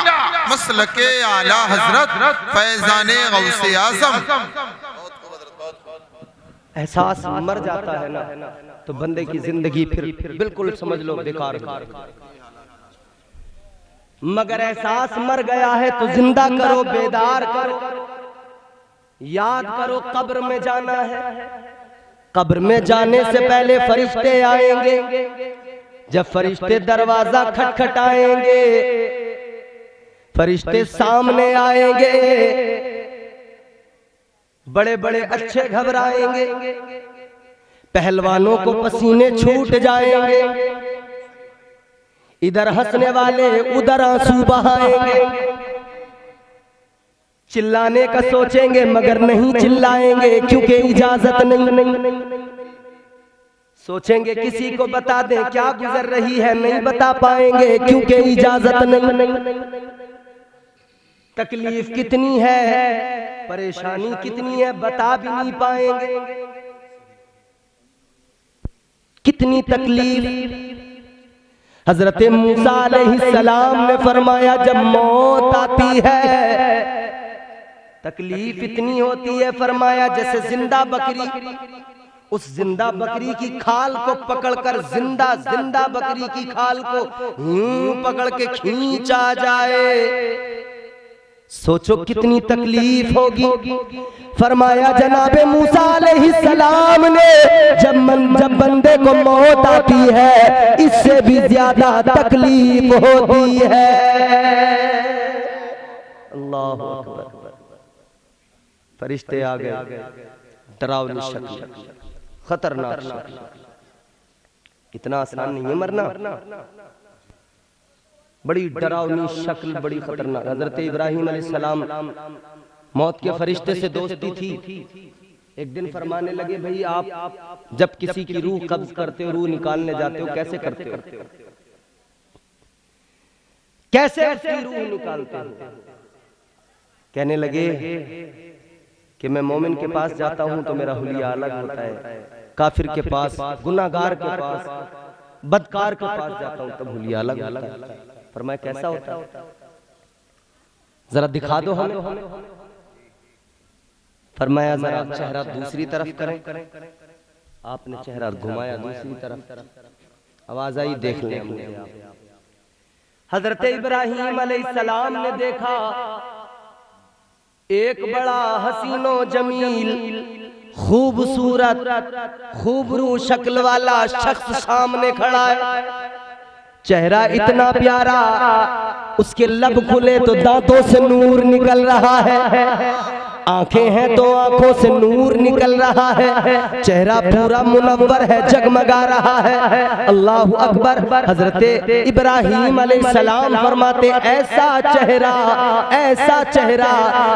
मसलके आला हजरत फैजाने गौसे आज़म। एहसास मर जाता है ना तो बंदे की जिंदगी फिर बिल्कुल समझ लो बेकार हो। मगर एहसास मर गया है तो जिंदा करो, बेदार करो, याद करो कब्र में जाना है। कब्र में जाने से पहले फरिश्ते आएंगे, जब फरिश्ते दरवाजा खटखटाएंगे, फरिश्ते सामने आएंगे, बड़े बड़े अच्छे घबराएंगे, पहलवानों को पसीने छूट जाएंगे, इधर हंसने वाले उधर आंसू बहाएंगे, चिल्लाने का सोचेंगे मगर नहीं चिल्लाएंगे क्योंकि इजाजत नहीं। सोचेंगे किसी को बता दें क्या गुजर रही है, नहीं बता पाएंगे क्योंकि इजाजत नहीं। तकलीफ कितनी है, परेशानी कितनी है, बता भी नहीं पाएंगे। कितनी तकलीफ। हजरत मूसा अलैहिस्सलाम ने फरमाया जब मौत आती है तकलीफ इतनी होती है, फरमाया जैसे जिंदा बकरी, उस जिंदा बकरी की खाल को पकड़कर जिंदा बकरी की खाल को पकड़ के खींचा जाए। सोचो कितनी तकलीफ होगी। फरमाया जनाबे मूसा अलैहिस्सलाम ने जब बंदे को मौत आती है इससे भी ज्यादा तकलीफ होती है। अल्लाह अकबर। फरिश्ते आ गए, डरावनी शक्ल, खतरनाक शक्ल। इतना आसान नहीं है मरना, बड़ी डरावनी शक्ल, बड़ी खतरनाक। हजरत इब्राहिम अलैहिस्सलाम मौत के फरिश्ते से दोस्ती थी। एक दिन फरमाने लगे भाई आप जब किसी की रूह कब्ज करते हो, रूह निकालने जाते हो, कैसे करते हो, कैसे उसकी रूह निकालते हो? कहने लगे कि मैं मोमिन के पास जाता हूं तो मेरा हुलिया अलग होता है, काफिर के पास, गुनाहगार के पास, बदकार के पास जाता हूं तब हुलिया अलग होता है। फरमाया कैसा होता है, जरा दिखा दो हमें। फरमाया जरा चेहरा दूसरी तरफ करें। आपने चेहरा घुमाया दूसरी तरफ, आवाज आई देख लें। हजरत इब्राहिम अलैहिस्सलाम ने देखा एक बड़ा हसीनो जमील खूबसूरत खूबरू शक्ल वाला शख्स सामने खड़ा है। चेहरा इतना प्यारा, उसके लब खुले तो दांतों से नूर निकल रहा है, आंखें हैं तो आंखों से नूर निकल रहा है, चेहरा पूरा मुनव्वर है, जगमगा रहा है। अल्लाहु अकबर। हजरत इब्राहिम अलैहिस्सलाम फरमाते ऐसा चेहरा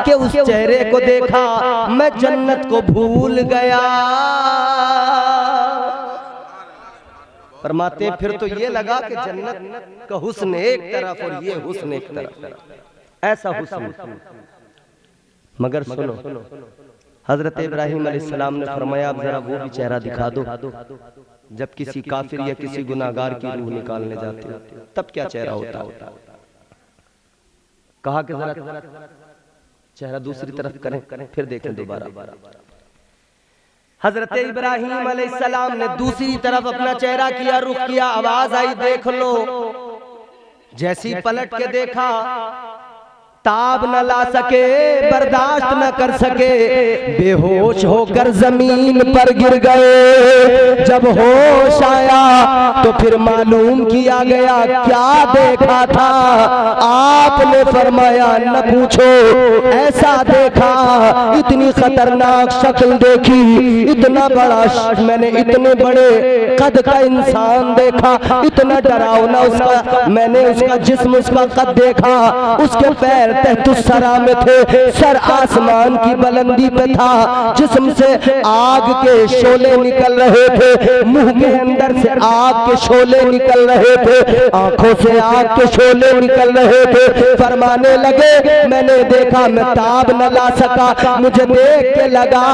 कि उस चेहरे को देखा मैं जन्नत को भूल गया। फरमाते फिर तो ये लगा कि जन्नत का हुस्न एक तरफ और ये हुस्न एक तरफ, ऐसा हुस्न। मगर सुनो, हजरत इब्राहिम अलैहिस्सलाम ने फरमाया अब जरा वो भी चेहरा दिखा दो। जब किसी काफिर या किसी गुनाहगार की रूह निकालने जाते हो तब क्या चेहरा होता है? कहा कि जरा चेहरा दूसरी तरफ करें, फिर देखें दोबारा। हजरत इब्राहिम अलैहिस्सलाम ने दूसरी तरफ अपना चेहरा किया, रुख किया, आवाज आई देख लो। जैसी पलट के देखा ताब न ला सके, बर्दाश्त न कर सके, बेहोश होकर जमीन पर गिर गए। जब होश आया तो फिर मालूम किया गया क्या देखा था। आपने फरमाया न पूछो, ऐसा देखा, इतनी खतरनाक शक्ल देखी, इतना बड़ा, मैंने इतने बड़े कद का इंसान देखा, इतना डरावना उसका, मैंने उसका जिस्म, उसका कद देखा, उसके पैर तहतुस्सरा में थे, सर आसमान की बुलंदी पे था, जिस्म से आग के शोले निकल रहे थे, मुंह के अंदर से आग के शोले निकल रहे थे, आंखों से आग के शोले निकल रहे थे। फरमाने लगे मैंने देखा, मैं ताब न ला सका, मुझे देख के लगा,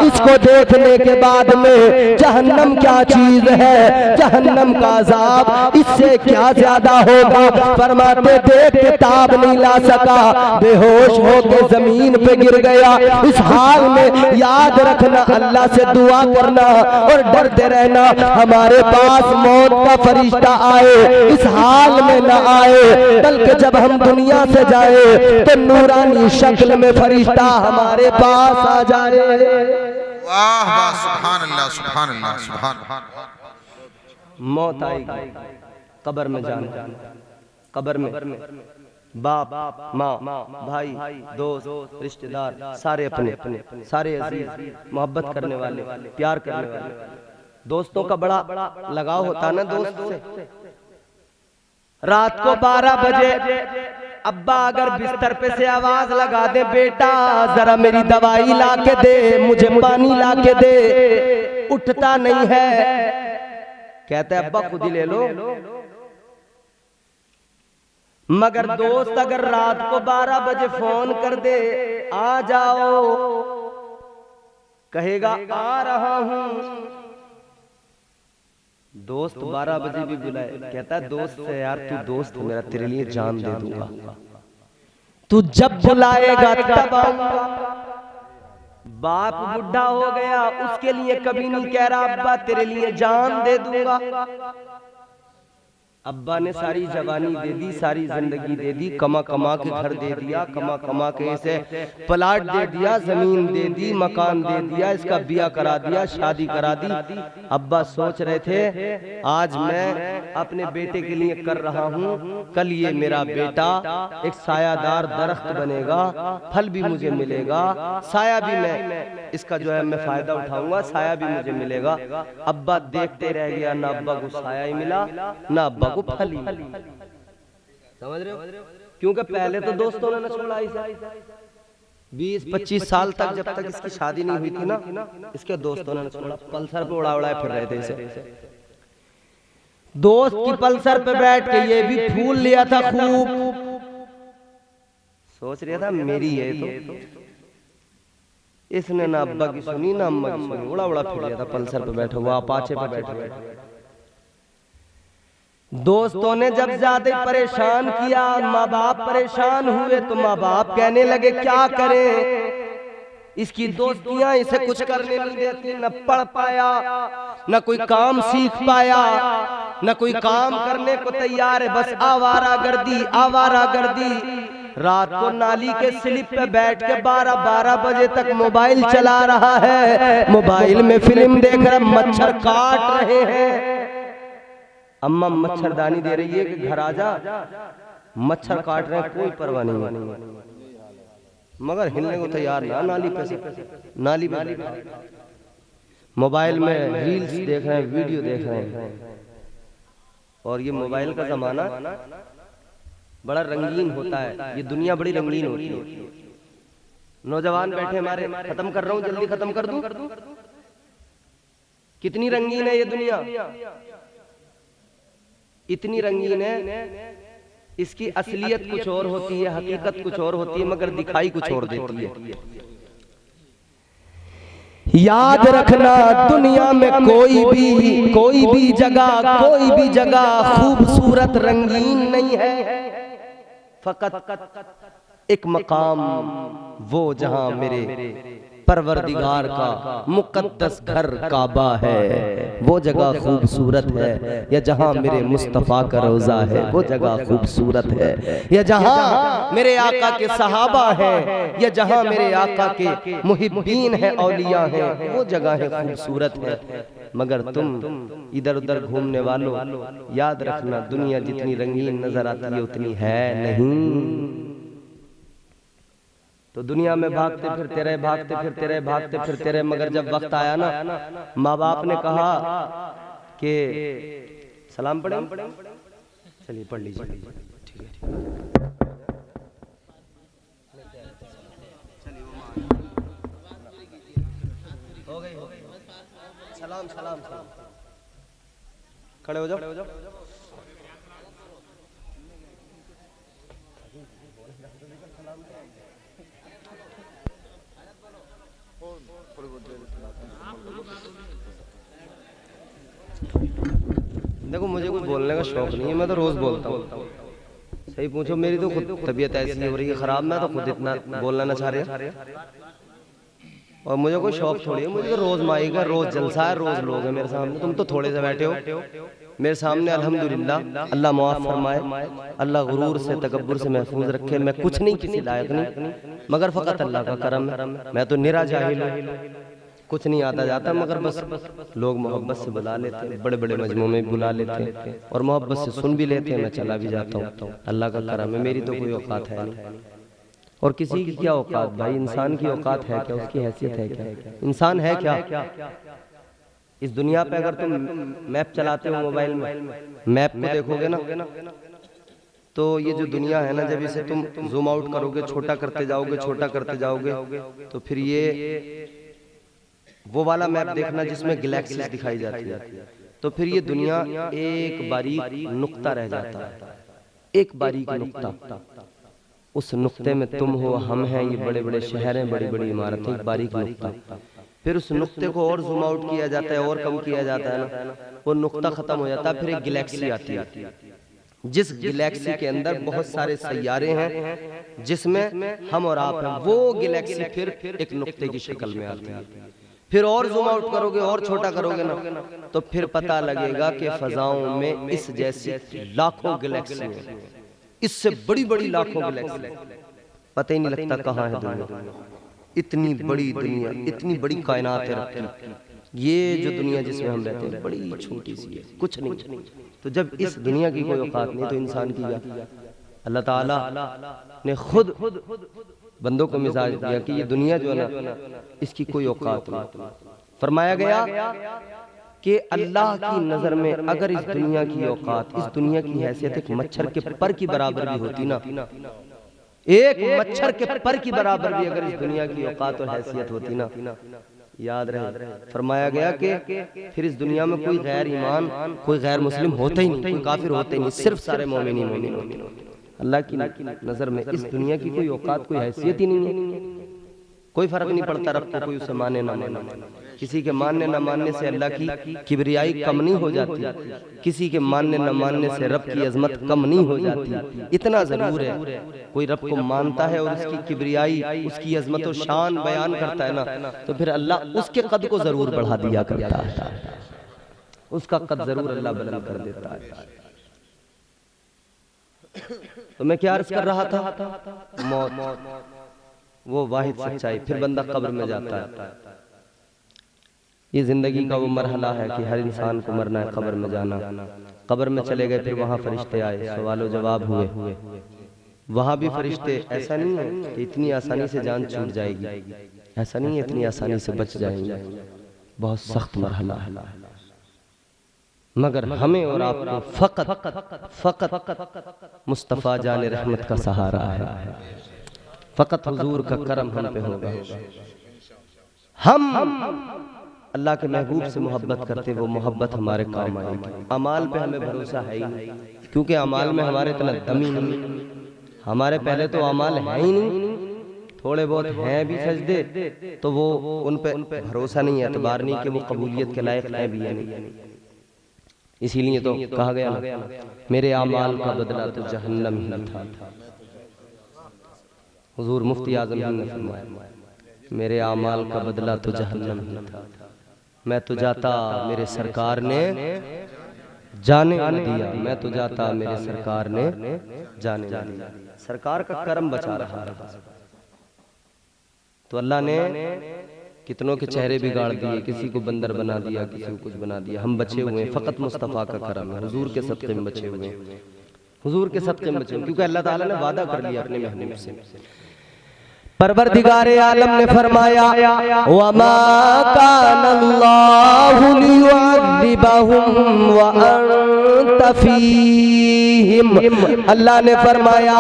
इसको देखने के बाद में जहन्नम क्या चीज है, जहन्नम का अजाब इससे क्या ज्यादा होगा। फरमाते देख के ताब नहीं ला सका, बेहोश होकर जमीन पे गिर गया। इस हाल में याद रखना, अल्लाह से दुआ करना और डरते रहना, हमारे पास मौत का फरिश्ता आए इस हाल में न आए, बल्कि जब हम दुनिया से जाए तो नूरानी शक्ल में फरिश्ता हमारे पास आ जाए। वाह वाह, सुभान अल्लाह, सुभान अल्लाह, सुभान अल्लाह। मौत आएगी, कब्र में जाना, कब्र में बाप, माँ, भाई, दोस्त, रिश्तेदार, सारे अपने, सारे अजीज, मोहब्बत करने वाले, प्यार करने वाले। दोस्तों का बड़ा लगाव होता है ना दोस्त से। रात को 12 बजे अब्बा अगर बिस्तर पे से आवाज लगा दे, बेटा जरा मेरी दवाई ला के दे, मुझे पानी ला के दे, उठता नहीं है, कहते अब्बा खुद ही ले लो। मगर दोस्त अगर रात को 12 बजे फोन कर दे, आ जाओ, कहेगा आ रहा हूं। दोस्त 12 बजे भी बुलाए, कहता है दोस्त से यार तू दोस्त है मेरा, तेरे लिए जान दे दूंगा, तू जब बुलाएगा तब आऊंगा। बाप बुढ़ा हो गया, उसके लिए कभी नहीं कह रहा अब्बा तेरे लिए जान दे दूंगा। अब्बा ने सारी जवानी दे दी, सारी जिंदगी दे दी, कमा कमा के घर दे दिया, कमा कमा के इसे प्लाट दे दिया, जमीन दे दी, मकान दे दिया, इसका बिया करा दिया, शादी करा दी। अब्बा सोच रहे थे आज मैं अपने बेटे के लिए कर रहा हूँ, कल ये मेरा बेटा एक सायादार दरख्त बनेगा, फल भी मुझे मिलेगा, साया भी मैं इसका जो है मैं फायदा उठाऊंगा, साया भी मुझे मिलेगा। अब्बा देखते रह गया, ना अब्बा को साया ही मिला, ना अब्बा को फल ही। समझ रहे हो? क्योंकि पहले तो दोस्तों ने न छोड़ा इसे, 20-25 साल तक, जब तक इसकी शादी नहीं हुई थी ना, इसके दोस्तों ने न छोड़ा, पल्सर पे उड़ा उड़ाए फिर रहे थे इसे। दोस्त की पल्सर पे बैठ के ये भी फूल लिया था खूब, सोच रहा था मेरी है तो इसने ना अब्बा की सुनी ना अम्मा की सुनी, उड़ा उड़ा फिर लिया था, पल्सर पे बैठा हुआ, अपाचे पे बैठा हुआ। दोस्तों ने जब ज्यादा परेशान किया, माँ बाप परेशान हुए, तो माँ बाप कहने लगे क्या करें, इसकी दोस्तियां इसे कुछ करने नहीं देती, न पढ़ पाया, न कोई काम सीख पाया, न कोई काम करने को तैयार है, बस आवारागर्दी, आवारागर्दी। रात को नाली के स्लिप पे बैठ के 12-12 बजे तक मोबाइल चला रहा है, मोबाइल में फिल्म देख रहा, मच्छर काट रहे हैं। अम्मा मच्छरदानी दे रही है कि घर आ जा, मच्छर काट रहे हैं, कोई परवाह नहीं है, मगर हिलने को तैयार ना, नाली पे से नाली पे मोबाइल में रील्स देख रहे हैं, वीडियो देख रहे हैं। और ये मोबाइल का जमाना बड़ा रंगीन होता है, ये दुनिया बड़ी रंगीन होती है। नौजवान बैठे हमारे, खत्म कर रहा हूं, जल्दी खत्म कर दूं, कितनी रंगीन है ये दुनिया, इतनी रंगीन है, इसकी असलियत कुछ और होती है, हकीकत कुछ और होती है, मगर दिखाई कुछ और देती है। याद रखना दुनिया में कोई भी जगह खूबसूरत रंगीन नहीं है, फकत एक मकाम वो जहां मेरे परवरदिगार का मुकद्दस घर काबा है, वो जगह खूबसूरत है। या जहां मेरे मुस्तफ़ा का रोज़ा है वो जगह खूबसूरत है। या जहां मेरे आका के सहाबा हैं, या जहां मेरे आका के मुहिब्बीन हैं, औलिया हैं, वो जगह है खूबसूरत है। मगर तुम इधर उधर घूमने वालों, याद रखना दुनिया जितनी रंगीन नजर आती है उतनी है नहीं। तो दुनिया में भागते फिरते रहे, भागते फिरते रहे, भागते फिरते रहे, मगर जब वक्त आया ना, माँ बाप ने कहा कि सलाम पढ़े, चलिए पढ़ लीजिए, ठीक है। हो गई, हो गई। सलाम सलाम सलाम, खड़े हो जाओ। देखो मुझे कुछ बोलने का शौक नहीं है, मैं तो रोज बोलता हूँ। सही पूछो, मेरी तो खुद तबीयत ऐसी हो रही है खराब, मैं तो खुद इतना बोलना ना चाह रहे, और मुझे कोई शौक थोड़ी है। मुझे तो रोज माई का रोज जलसा है, रोज लोग हैं मेरे सामने। तुम तो थोड़े से बैठे हो मेरे सामने, अल्हम्दुलिल्लाह। अल्लाह मुआफ फरमाए, अल्लाह गुरूर से तकब्बुर से महफूज रखे। मैं कुछ नहीं, किसी लायक नहीं, मगर फ़कत अल्लाह का करम है। मैं तो निरा जाहिल हूँ, कुछ नहीं आता जाता, मगर बस लोग मोहब्बत से बुला लेते हैं, बड़े बड़े मजमू में बुला लेते हैं और मोहब्बत से सुन भी लेते हैं। मैं चला भी जाता हूँ, अल्लाह का करम है। मेरी तो कोई औकात है नहीं, और किसी की क्या औकात भाई? इंसान की औकात है क्या? उसकी हैसियत है क्या? इंसान है क्या? इस दुनिया पे अगर तुम मैप चलाते हो मोबाइल में, मैप को देखोगे ना, तो ये जो दुनिया है ना, जब इसे तुम जूम आउट करोगे, छोटा करते जाओगे, छोटा करते जाओगे, तो फिर ये वो वाला मैप देखना जिसमें गैलेक्सीज दिखाई जाती है, तो फिर ये दुनिया एक बारीक नुक्ता रह जाता है, एक बारीक नुक्ता। उस नुक्ते में तुम हो, हम हैं, ये बड़े बड़े शहर हैं, बड़ी बड़ी इमारतें, एक बारीक नुक्ता। फिर उस नुक्ते को और जूम आउट किया जाता है, और कम किया जाता है ना, वो नुक्ता खत्म हो जाता है। फिर एक गैलेक्सी आती है, जिस गैलेक्सी के अंदर बहुत सारे सैयारे हैं, जिसमें हम और आप हैं। वो गैलेक्सी फिर एक नुक्ते की शक्ल में आती है। फिर और जूम आउट करोगे, और छोटा करोगे ना, तो फिर पता लगेगा कि फजाओं में इस जैसी लाखों गैलेक्सी हैं, इससे बड़ी बड़ी लाखों गैलेक्सी। पता ही नहीं लगता कहाँ है दुनिया। इतनी बड़ी दुनिया, इतनी बड़ी कायनात है रब की। ये जो दुनिया जिसमें हम रहते हैं बड़ी छोटी सी है, कुछ नहीं। तो जब इस दुनिया की कोई औकात नहीं, तो इंसान की क्या? अल्लाह ताला ने खुद बंदों को मिजाज दिया कि ये दुनिया जो है ना, इसकी कोई औकात नहीं। फरमाया गया कि अल्लाह की नजर में अगर इस दुनिया की औकात, इस दुनिया की हैसियत एक मच्छर के पर की बराबर भी होती ना, एक मच्छर के पर की बराबर भी अगर इस दुनिया की औकात और हैसियत होती ना, याद रहे, फरमाया गया कि फिर इस दुनिया में कोई गैर ईमान, कोई गैर मुस्लिम होते ही नहीं, कोई काफिर होते ही नहीं, सिर्फ सारे मोमिन ही मोमिन होते। अल्लाह की नजर में इस दुनिया की कोई औकात, कोई हैसियत ही नहीं है। कोई फर्क नहीं पड़ता रब को कोई उसे माने ना माने। किसी के मानने न मानने से अल्लाह की किबरियाई कम नहीं हो जाती, किसी के मानने न मानने से रब की अजमत कम नहीं हो जाती। इतना जरूर है, कोई रब को मानता है और उसकी किबरियाई, उसकी अजमत और शान बयान करता है ना, तो फिर अल्लाह उसके कद को जरूर बढ़ा दिया करता है, उसका कद जरूर अल्लाह बुलंद कर देता है। तो मैं क्या अर्ज कर रहा था? मौत वो वाहिद सच्चाई। फिर बंदा कब्र में जाता है। ये जिंदगी का वो मरहला है कि हर इंसान को मरना है, कब्र में जाना। कब्र में चले गए, फिर वहां फरिश्ते आए, सवालो जवाब हुए। वहां भी फरिश्ते, ऐसा नहीं है कि इतनी आसानी से जान छूट जाएगी, ऐसा नहीं है इतनी आसानी से बच जाएंगे। बहुत सख्त मरहला है, मगर हमें और आपको फकत मुस्तफ़ा जाने रहमत का सहारा है, फकत हुजूर का करम हम पे होगा। हम अल्लाह के महबूब से मोहब्बत करते, वो मोहब्बत हमारे काम आएगी। अमाल पे हमें भरोसा है ही नहीं, क्योंकि अमाल में हमारे इतना दम ही नहीं। हमारे पहले तो अमाल है ही नहीं, थोड़े बहुत हैं भी सजदे, तो वो उन पे भरोसा नहीं है, एतबार नहीं कि वो कबूलियत के लायक है भी या नहीं। इसीलिए तो कहा गया ना, मेरे अमाल का बदला तो जहन्नम ही था। हुजूर मुफ्ती आजम ने फरमाया, मेरे आमाल का बदला तो जहन्नम ही था। मैं तो जाता मेरे सरकार ने जाने न दिया, मैं तो जाता मेरे सरकार ने जाने न दिया। सरकार का कर्म बचा रहा था। तो अल्लाह ने कितनों के चेहरे बिगाड़ दिए, किसी को बंदर बना दिया, किसी को कुछ बना दिया। हम बचे हुए हैं, फ़कत मुस्तफ़ा का करम है, हुजूर के सदक़े में बचे हुए हैं, हुजूर के सदक़े में बचे हुए, क्योंकि अल्लाह ताला ने वादा कर लिया अपने महबूब से। परवरदिगारे आलम ने फरमाया वमा कानल्लाहु लियुअज़्ज़िबहुम व अंत फीहिम। अल्लाह ने फरमाया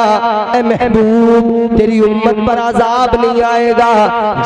ए महबूब तेरी उम्मत पर अज़ाब नहीं आएगा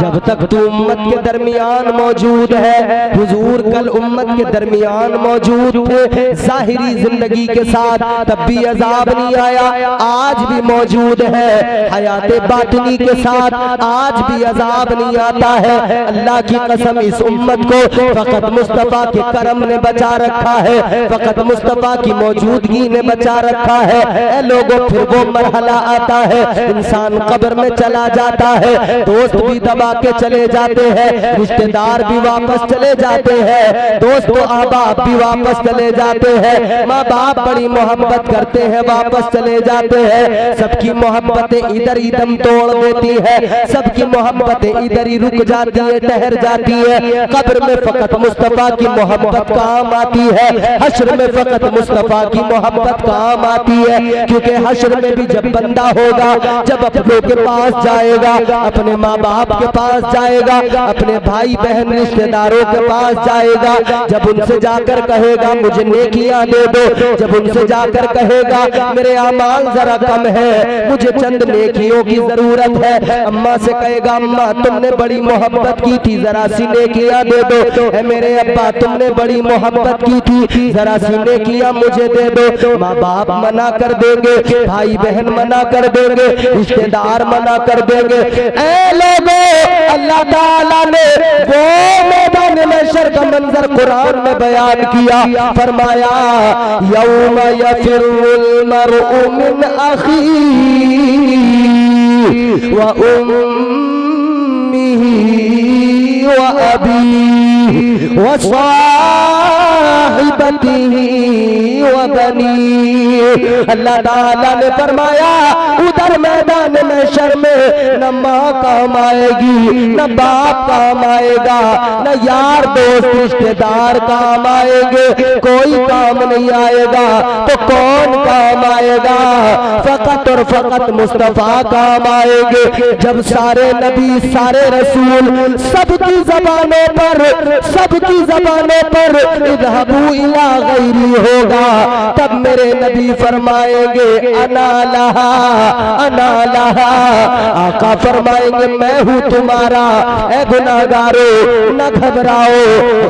जब तक तू उम्मत के दरमियान मौजूद है। हुजूर कल उम्मत के दरमियान मौजूद थे ज़ाहिरी जिंदगी के साथ, तब भी अज़ाब नहीं आया, आज भी मौजूद है हयात बातिनी के साथ, आज भी अजाब नहीं आता है। अल्लाह की कसम इस उम्मत को फकत मुस्तफा के करम ने बचा रखा है, फकत मुस्तफा की मौजूदगी ने बचा रखा है। ए लोगों, फिर वो मरहला आता है इंसान कब्र में चला जाता है, दोस्त भी दबा के चले जाते हैं, रिश्तेदार भी वापस चले जाते हैं, दोस्त अहबाब भी वापस चले जाते हैं, माँ बाप बड़ी मोहब्बत करते हैं वापस चले जाते हैं। सबकी मोहब्बतें इधर ही दम तोड़ देती है, सबकी मोहब्बतें इधर ही रुक जाती है, ठहर जाती है। कब्र में फकत मुस्तफा की मोहब्बत काम आती है, हश्र में फकत मुस्तफा की मोहब्बत काम आती है। क्योंकि हश्र में भी जब बंदा होगा, जब अपनों के पास जाएगा, अपने माँ बाप के पास जाएगा, अपने भाई बहन रिश्तेदारों के पास जाएगा, जब उनसे जाकर कहेगा मुझे नेकियां दे दो, जब उनसे जाकर कहेगा मेरे अमाल जरा कम है, मुझे चंद नेकियों की जरूरत है, अम्मा से कहेगा अम्मा तुमने बड़ी मोहब्बत की थी जरा सी नेकियां दे दो, है मेरे अब्बा तुमने बड़ी मोहब्बत की थी जरा सी नेकियां मुझे दे दो। माँ बाप मना कर देंगे, भाई बहन मना कर देंगे, रिश्तेदार मना कर देंगे। ऐ लोगों, अल्लाह ताला ने वो मैदान महशर का मंजर कुरान में बयान किया, फरमाया यौम यफिरुल मरउ मिन अखीही व उम्मिही व अबीही व साहिबतिही व बनीही। अल्लाह ताला ने फरमाया उधर मैदान महशर में न माँ काम आएगी, न बाप काम आएगा, न यार दोस्त रिश्तेदार काम आएंगे, कोई काम नहीं आएगा। तो कौन काम आएगा? फकत और फकत मुस्तफा काम आएंगे। जब सारे नबी सारे रसूल सबकी जबानों पर इज़हबू इला गैरी होगा, तब मेरे नबी फरमाएंगे अना लहा अना लहा। आका फरमाएंगे मैं हूँ तुम्हारा। ऐ गुनाहगारो न घबराओ,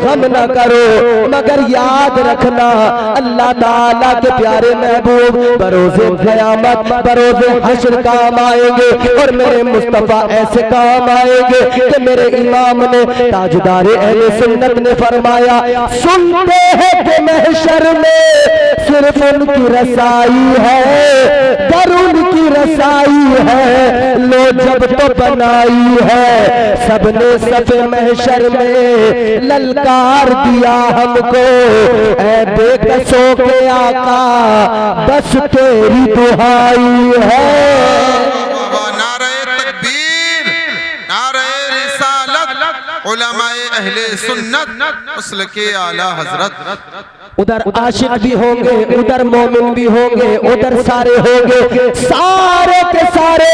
गम न करो, मगर याद रखना अल्लाह ताला के प्यारे महबूब बरोज़े क़यामत बरोज़े हश्र काम आएंगे, और मेरे मुस्तफा ऐसे काम आएंगे कि मेरे इमाम ने ताजदार अहले सुन्नत ने फरमाया सुनते हैं कि महशर में सिर्फ उनकी रसाई है, दर उनकी रसाई है, लो जब तो बनाई है। सबने सफ़े महशर में ललकार दिया हमको, ऐ बेकसों के आका बस तेरी दुहाई है। नारे तकबीर, नारे रिसालत, उलमाए अहले सुन्नत, मसलके आला हजरत। उधर आशिक भी होंगे, उधर मोमिन भी होंगे, उधर सारे होंगे, सारे के सारे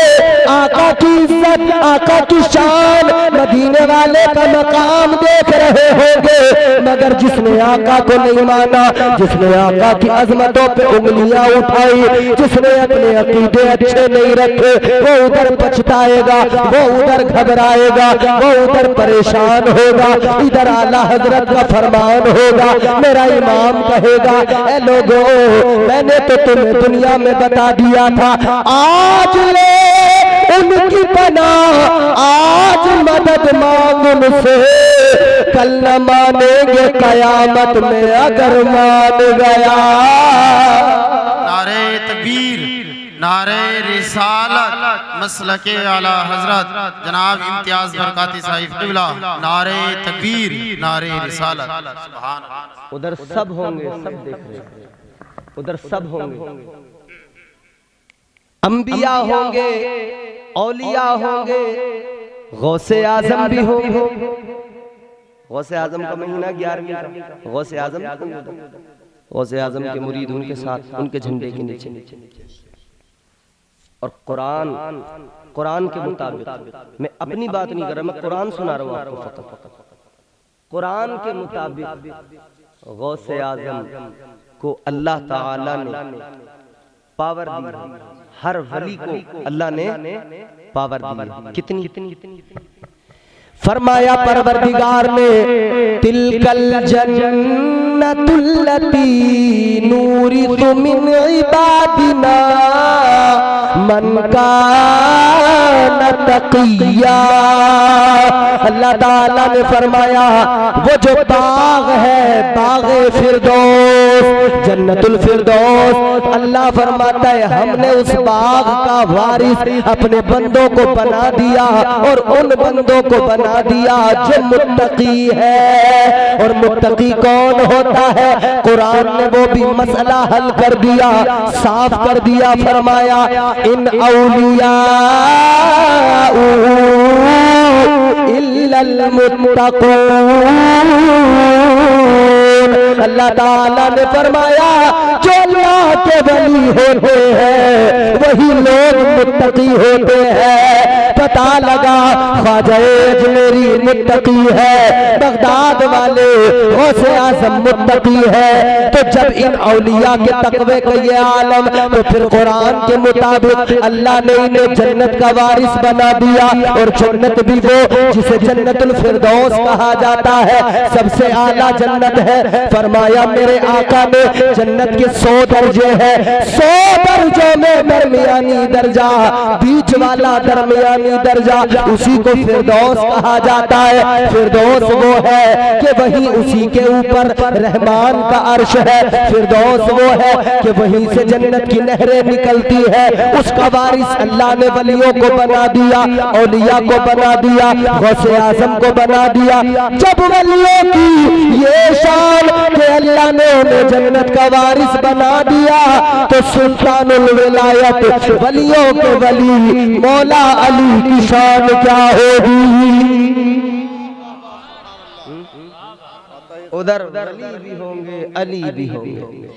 आका की इज्जत, आका की शान, मदीने वाले का मकाम देख रहे होंगे। मगर जिसने आका को नहीं माना, जिसने आका की अजमतों पे उंगलियां उठाई, जिसने अपने अकीदे अच्छे नहीं रखे, वो उधर पछताएगा, वो उधर घबराएगा, वो उधर परेशान होगा। इधर आला हजरत का फरमान होगा, मेरा इमाम कहेगा ए लोगों मैंने तो तुम्हें दुनिया में बता दिया था, आज ले उनकी पनाह, आज मदद मांग उनसे, कल न मानेंगे कयामत में अगर मान गया। नारे तकबीर। तकबीर, नारे रिसालत, मसलके आला हजरत जनाब इम्तियाज बरकाती साहिब क़िबला, नारे तकबीर, नारे रिसालत। सुभान अल्लाह। उधर सब होंगे, सब देख रहे हैं, उधर सब होंगे, अंबिया होंगे, औलिया होंगे, गौसे आजम भी होंगे। गौसे आजम का महीना 11वीं का, गौसे आजम गौसे आजम के मुरीद उनके साथ, उनके झंडे के नीचे। और कुरान के मुताबिक, मैं अपनी बात नहीं कर रहा, मैं कुरान सुना रहा हूँ आपको फकत। कुरान के मुताबिक गौसे आजम को अल्लाह ताला ने पावर दी, हर वली को अल्लाह ने पावर दी। कितनी? फरमाया परवरदिगार ने, तिलकल जन्नतुल्लती नूरितु मिन इबादिना मन काना तकिया। अल्लाह ताला ने फरमाया वो जो बाग है, बागे फिरदौस, जन्नतुल फिरदौस, अल्लाह फरमाता है हमने उस बाग का वारिस अपने बंदों को बना दिया, और उन बंदों को बना दिया जो मुत्तकी है। और मुत्तकी कौन होता है? कुरान ने वो भी मसला हल कर दिया, साफ कर दिया। फरमाया इन औलिया इल्लल मुत्तकून। अल्लाह ताला ने फरमाया जो अल्लाह के वली होते हैं वही लोग मुत्तकी होते हैं। पता लगा ख्वाजा अजमेरी मुत्तकी है, बगदाद वाले गौसे आज़म मुत्तकी है। तो जब इन औलिया के तकवे का ये आलम, तो फिर कुरान के मुताबिक अल्लाह ने इन्हें जन्नत का वारिस बना दिया। और जन्नत भी वो जिसे जन्नतुल फिरदौस कहा जाता है, सबसे आला जन्नत है। फरमाया मेरे आका ने जन्नत के 100 दर्जे हैं, 100 दर्जों में दरमियानी दर्जा, बीच वाला दरमियानी दर्जा, उसी को फिरदौस कहा जाता है। फिरदौस वो है कि वही उसी के ऊपर रहमान का अर्श है। फिरदौस वो है कि वहीं से जन्नत की नहरें निकलती है। उसका वारिस अल्लाह ने वलियों को बना दिया, औलिया को बना दिया, गौसे आजम को बना दिया। जब वलियों की ये शान कि अल्लाह ने उन्हें जन्नत का वारिस बना दिया, तो सुल्तानुल विलायत वलियों के वली मौला अली की शान क्या होगी? उधर अली भी होंगे, अली भी होंगे,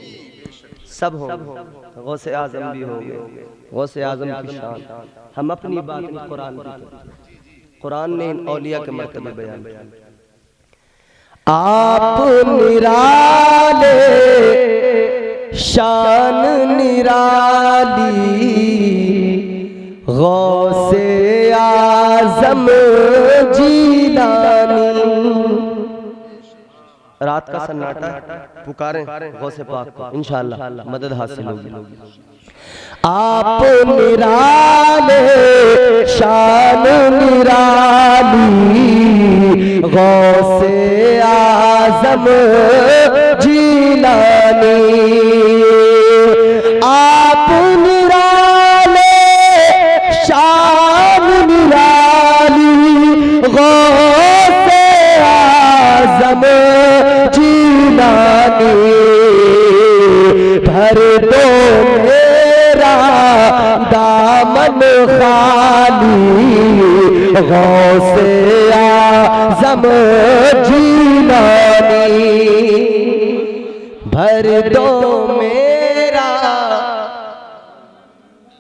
सब होंगे, गौसे आजम भी होंगे, गौसे आजम की शान। हम अपनी बात में कुरान की, कुरान ने इन औलिया के मर्तबे बयान किए। आप निराले शान निराली, गौसे आजम जीलानी। रात का सन्नाटा पुकारें गौसे पाक को, इंशाअल्लाह मदद हासिल होगी। आप निराले शान निराली, गौसे आजम जीलानी। आप निराले शान निराली, गौसे आजम जीलानी। भर दो मेरा दामन खाली, गौसे आज़म जीलानी। भर दो मेरा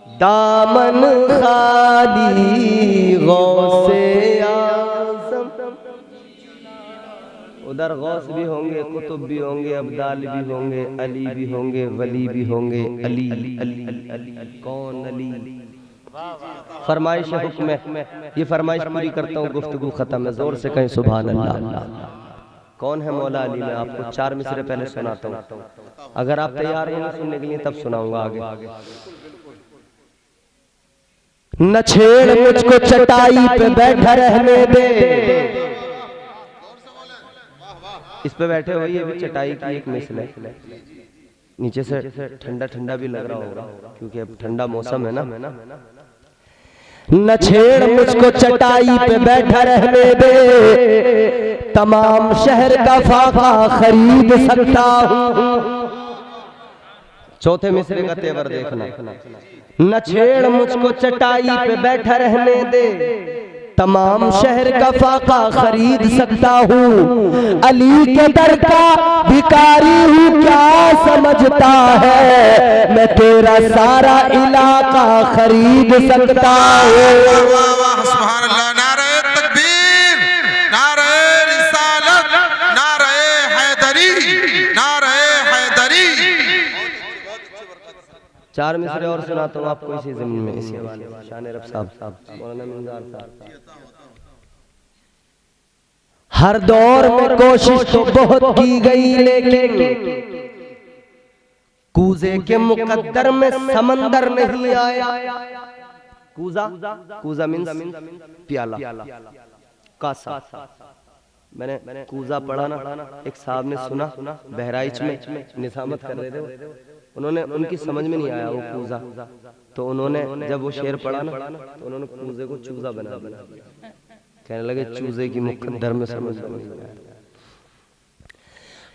दामन खाली, गौसे आज़म। उधर गौस भी होंगे, कुतुब भी होंगे, अब्दाल भी होंगे, अली भी होंगे, वली भी होंगे। अली अली अली अली कौन अली? फरमाइश हुक्म है, ये फरमाइश पूरी करता हूँ, गुफ्तगू खत्म है। जोर से कहें सुभान अल्लाह। कौन है मौला अली? मैं आपको 4 मिसरे पहले सुनाता हूँ। अगर आप तैयार हैं सुनने के लिए तब सुनाऊंगा आगे। न छेड़ मुझको चटाई पे बैठा रहने दे। इस पे बैठे हुए ये भी चटाई की एक मिसल है। नीचे से ठंडा ठंडा भी लग रहा होगा क्योंकि अब ठंडा मौसम है ना। न छेड़ मुझको चटाई पे बैठा रहने दे, तमाम शहर का फाका खरीद सकता हूँ। चौथे मिसरे का तेवर देखना। न छेड़ मुझको चटाई पे बैठा रहने दे, तमाम शहर का फाका खरीद सकता हूँ। अली के दर का भिखारी हूँ क्या समझता है, मैं तेरा सारा इलाका खरीद सकता हूँ। वाह वाह सुभान अल्लाह। नारे तकबीर, नारे रिसालत, नारे हैदरी, नारे हैदरी। चार मिसरे और सुनाता हूँ आपको इसी जमीन में, इसी हवाले से। शान रब साहब, मौलाना मिंजार साहब। हर दौर में कोशिश तो बहुत की गई, लेकिन कूजे के मुकद्दर में समंदर नहीं आया। कूजा, कूजा मीन्स प्याला, कासा। मैंने कूजा पढ़ा ना, एक साहब ने सुना बहराइच में निजामत कर रहे थे, उन्होंने उनकी समझ में नहीं आया वो कूजा, तो उन्होंने जब वो शेर पढ़ा ना तो उन्होंने कूजे को चूजा बना दिया। कहने लगे चूजे की मुकद्दर में समझ नहीं आया।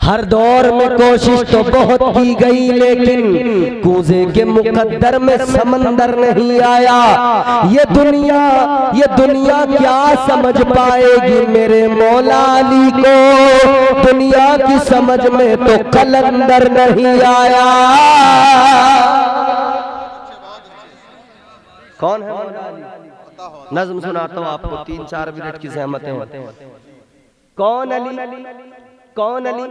हर दौर में कोशिश तो बहुत की गई, लेकिन कूजे के मुकद्दर में समंदर नहीं आया। ये दुनिया क्या समझ पाएगी मेरे मौला अली को, दुनिया की समझ में तो कलंदर नहीं आया। कौन है मौला अली? नज़्म सुनाता हूँ आपको, 3-4 मिनट की ज़हमतें हैं। कौन अली? कौन अली?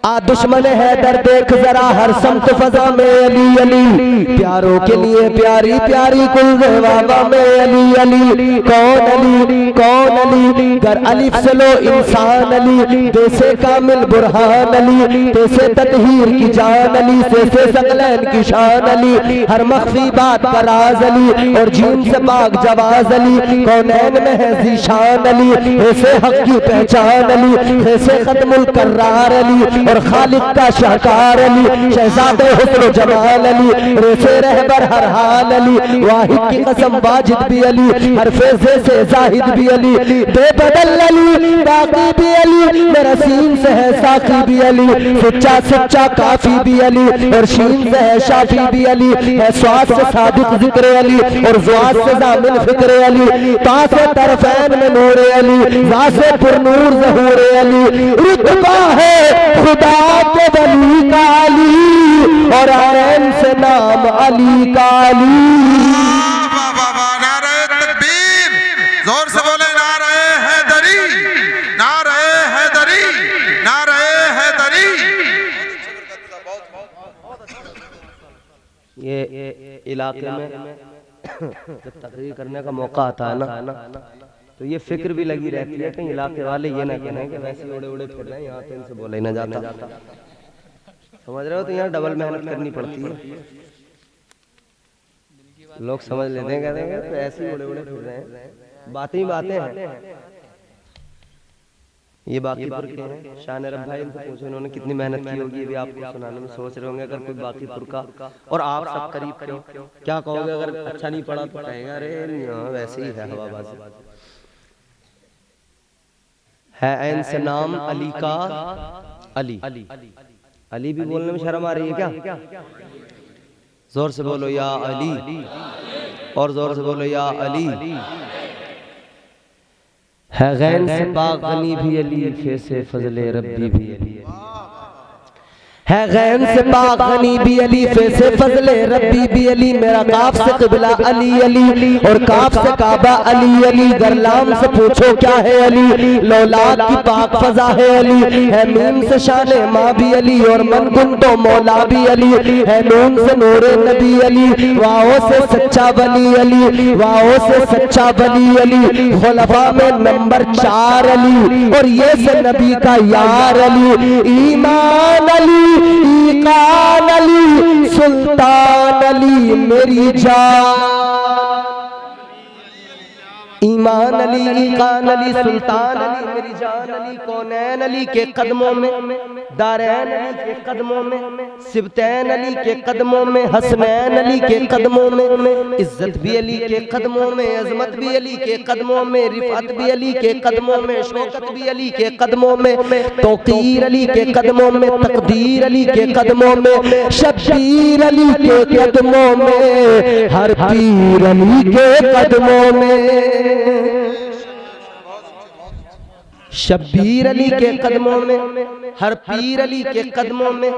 आ दुश्मन हैदर देख जरा हर समत फजा में अली अली, प्यारों के लिए प्यारी प्यारी कुल बाबा में अली अली। कौन अली? कौन अली? कर अलिफ से लो इंसान अली, जैसे कामिल बुरहान अली, जैसे ततहीर की जान अली, जैसे सकलैन की शान अली, हर मख्फी बात का राज अली, और जीन से पाक जवाज अली, कौनैन में है ज़ीशान अली, ऐसे हक की पहचान अली, ऐसे खत्मुल कर्रार अली, और खालिक का शाहकार अली, शहजादे हुस्न जमाल अली, रेसे रहबर हर हाल अली, वाहिद की कसम वाजिद भी अली, हर फेज़े से जाहिद भी अली, बेबदल अली, बाकी भी अली, मेरा सीन से है साकी भी अली, सच्चा सच्चा काफी भी अली, और शीन से है शाफी भी अली, है स्वाद से सादिक जिक्र अली, और ज़ुआद से ज़ामिन फिक्र अली, तासे तरफ़ैन में नूर अली, ज़ासे पुरनूर ज़हूर अली, रुतबा है खुदा के वली का अली, और आयन से नाम अली का अली। वाह वाह वाह। नारे तकबीर, जोर से बोले नारे हैदरी, नारे हैदरी, नारे हैदरी। ये इलाके में जब तकरीर करने का मौका आता है ना, तो ये फिक्र भी लगी रहती है कहीं इलाके वाले ये ना कहना कि वैसे उड़े उड़े फिर रहे हैं, यहाँ तो इनसे बोला ही ना जाता। समझ रहे हो? तो यहाँ डबल मेहनत करनी पड़ती है। लोग समझ लेते हैं, कहते हैं तो ऐसे ही उड़े उड़े फिर रहे हैं, बातें ही बातें हैं। ये बाकीपुर के हैं, शान रब भाई, इनसे पूछो इन्होंने कितनी मेहनत की होगी, ये भी आपको सुनाने में सोच रहे होंगे। अगर कोई बाकीपुर का और आप सब करीब क्यों, क्या कहोगे? अगर अच्छा नहीं पढ़ा तो कहेगा अरे वैसे ही है हवाबाजी है। ऐन से नाम अली का अली, अली भी बोलने में शर्म आ रही है क्या? जोर से बोलो या अली, और जोर से बोलो या अली। है गैन से पाक गनी भी अली, फे से फजले रब्बी भी अली, है गैन से पाक गनी भी अली, फे से फजले रब्बी भी अली। मेरा काफ से क़िबला अली अली, और काफ से काबा अली अली। गरलाम से पूछो क्या है अली, लौलाद की पाक फजा है अली। है मीम से शान माँ भी अली, और मन गुन तो मौला भी अली। है नून से नूरे नबी अली, वाओ से सच्चा वली अली, वाओ से सच्चा वली अली। खुलफा में नंबर 4 अली, और ये से नबी का यार अली। ईमान अली, ईकान अली, सुल्तान अली मेरी जान। ईमान अली, ईकान अली, सुल्तान अली, मेरी जान अली, कौनैन अली के कदमों में, दारैन अली के कदमों में, सिबतैन अली के कदमों में, हसनैन अली के कदमों में, इज्जत भी अली के कदमों में, अजमत भी अली के कदमों में, रिफात भी अली के कदमों में, शौकत भी अली के कदमों में, तौकीर अली के कदमों में, तकदीर अली के कदमों में, शब्बीर अली के कदमों में, हर पीर अली के कदमों में, शब्बीर अली के कदमों में, हर पीर अली के कदमों में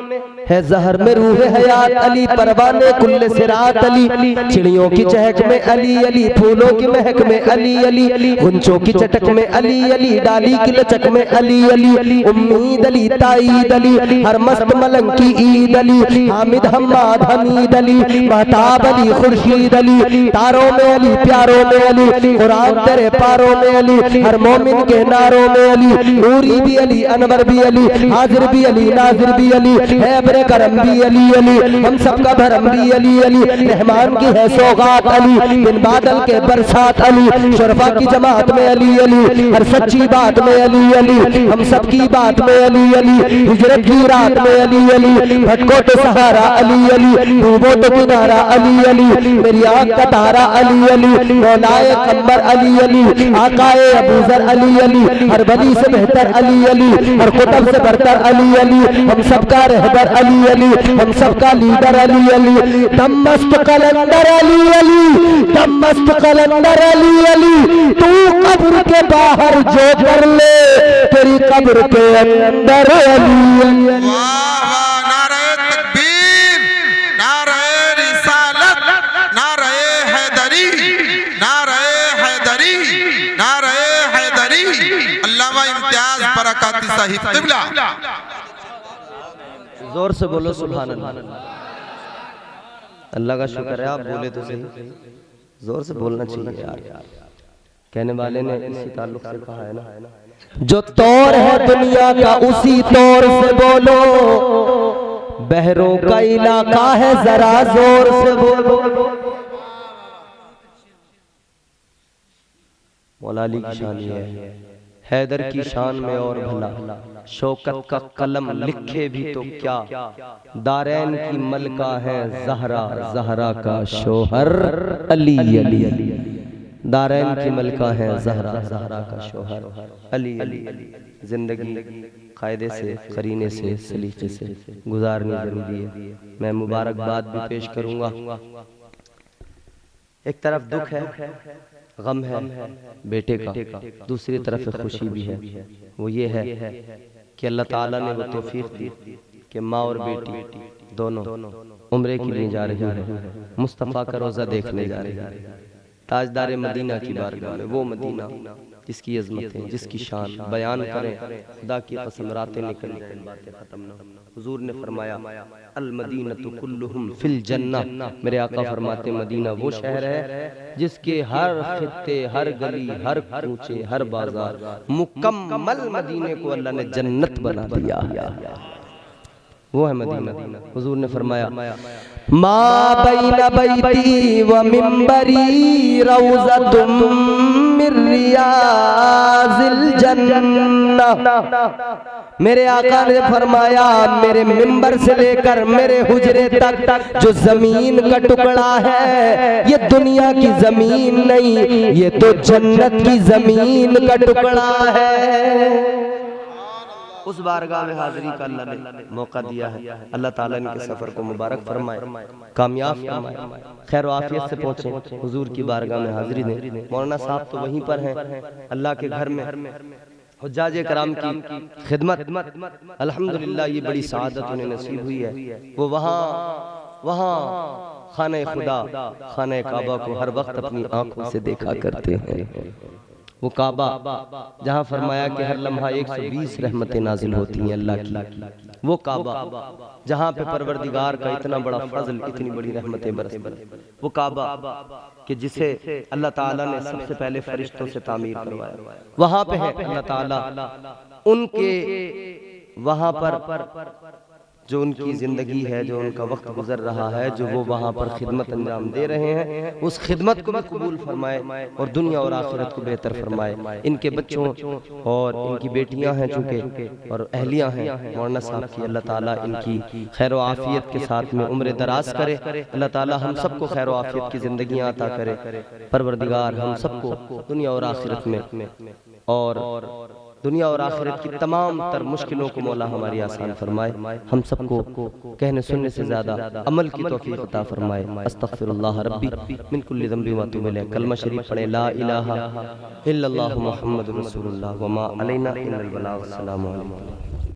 है जहर में रूह हयात अली, परवाने कुल्ले सिरात अली, चिड़ियों की चहक में अली अली, फूलों की महक में अली अली, गुंचों की चटक में अली अली, डाली की लचक में अली अली, उम्मीद अली, ताईद अली, हर मस्त मलंग की ईद अली, हामिद हम्माद हमीद अली, महताब अली, खुर्शीद अली, तारों में अली, प्यारों में अली, कुरान तेरे पारों में अली, हर मोमिन के नारों में अली, नूरी भी अली, अनवर भी अली, हाजिर भी अली, नाजिर भी अली, हैबर करम भी अली अली, हम सबका भरम भी अली अली, रहमान की है सौगात अली, बिन बादल के बरसात अली, शरफा की जमात में अली अली, हर सच्ची बात में अली अली, हम सबकी बात में अली अली, हिजरत की रात में अली अली, भटको तो सहारा अली अली, डूबो तो किनारा अली अली, मेरी आँख का तारा अली अली, मौलाए कम्बर अली अली, आकाए अबूजर अली अली, हर बली से बेहतर अली अली, हर कुतुब से बरतर अली अली, हम सबका रहबर अली अली, हम सबका लीडर अली अली, दम मस्त कलंदर अली अली, दम मस्त कलंदर अली अली, तू कब्र के बाहर जो कर ले, तेरी कब्र के अंदर अली अली। वाह वाह, नारे तकबीर, नारे रिसालत, नारे हैदरी, नारे हैदरी, नारे हैदरी, अल्लामा इम्तियाज बरकाती साहिब क़िबला। जोर से बोलो सुभान अल्लाह। अल्लाह का शुक्र है आप बोले तो सही, जोर से बोलना चाहिए यार। कहने वाले ने इसी ताल्लुक से कहा है ना, जो तौर है दुनिया का उसी तौर से बोलो, बहरों का इलाका है जरा जोर से बोलो। मौला अली की शान ये है, हैदर की शान में और भला, शौकत का कलम लिखे भी तो क्या, दारैन की मलका है जहरा, जहरा का शोहर अली अली, दारैन की मलका है जहरा, जहरा का शोहर अली अली। जिंदगी कायदे से, करीने से, सलीके से गुजारनी जरूरी है। मैं मुबारकबाद भी पेश करूंगा। एक तरफ दुख है, गम है बेटे का, दूसरी तरफ खुशी भी है। वो ये है कि अल्लाह ताला ने वो तौफीक दी कि माँ और बेटी दोनों उम्रे के लिए जा रही है, मुस्तफ़ा का रोज़ा देखने जा रही है, ताजदार मदीना की बारगाह में। वो मदीना जिसकी अज़मतें, जिसकी शान बयान करें, खुदा की कसम रातें निकल जाएं, बातें खत्म न हो। हुजूर ने फरमाया अल मदीनतु कुल्लुहुम फिल जन्नह, मेरे आका फरमाते मदीना वो शहर है जिसके हर खित्ते, हर गली, हर कूचे, हर बाजार, मुकम्मल मदीने को अल्लाह ने जन्नत बना दिया है। वो है मदीना। हुजूर ने फरमाया मा बैना बैती व मिंबरी रौज़तुम मिन रियाज़िल जन्नह। मेरे आका ने फरमाया मेरे मिंबर से लेकर मेरे हुजरे तक जो जमीन का टुकड़ा है, ये दुनिया की जमीन नहीं, ये तो जन्नत की जमीन का टुकड़ा है। उस बारगाह में हाजिरी का अल्लाह ने मौका दिया है। अल्लाह ताला इनके सफर को मुबारक फरमाए, कामयाब फरमाए, खैर आफियत से पहुंचे, हुजूर की बारगाह में हाजिरी दें। मौलाना साहब तो वहीं पर हैं, अल्लाह के घर में हुज्जाज कराम की खिदमत, अल्हम्दुलिल्लाह ये बड़ी सआदत उन्हें नसीब हुई है। वो वहाँ खाने खुदा, खाने काबा को हर वक्त अपनी आंखों से देखा करते हैं। वो काबा जहाँ फरमाया कि हर लम्हा 120 रहमतें नाजिल होती हैं अल्लाह की, वो काबा जहाँ पे परवरदिगार का इतना बड़ा फजल, इतनी बड़ी रहमतें बरसती, वो काबा कि जिसे अल्लाह ताला ने सबसे पहले फरिश्तों से तामीर करवाया, वहाँ पे है अल्लाह ताला उनके, वहाँ पर जो उनकी ज़िंदगी है, जो उनका वक्त गुजर रहा है, जो वो वहाँ पर खिदमत अंजाम दे रहे हैं, उस खिदमत को भी कबूल फरमाए और दुनिया और आखिरत को बेहतर फरमाए। इनके बच्चों और इनकी बेटियां हैं चूँकि और अहलियां हैं मौलाना साहब की, अल्लाह ताला इनकी खैर व आफियत के साथ में उम्र दराज करे। अल्लाह ताला हम सबको खैर व आफियत की ज़िंदगियाँ अता करे। परवरदिगार हम सबको दुनिया और आखिरत में और दुनिया और आखिरत की तमाम तर मुश्किलों को मौला हमारी आसान फरमाए। हम सबको कहने सुनने से ज़्यादा अमल की तौफीक अता फरमाए। अस्तगफिरुल्लाह रब्बी मिन कुल्लि ज़ंबि व अतूबु इलैह। कलमा शरीफ पढ़े, ला इलाहा इल्लल्लाहु मुहम्मदुर रसूलुल्लाह व मा अलैना इल्लल बलाग। अस्सलामु अलैकुम।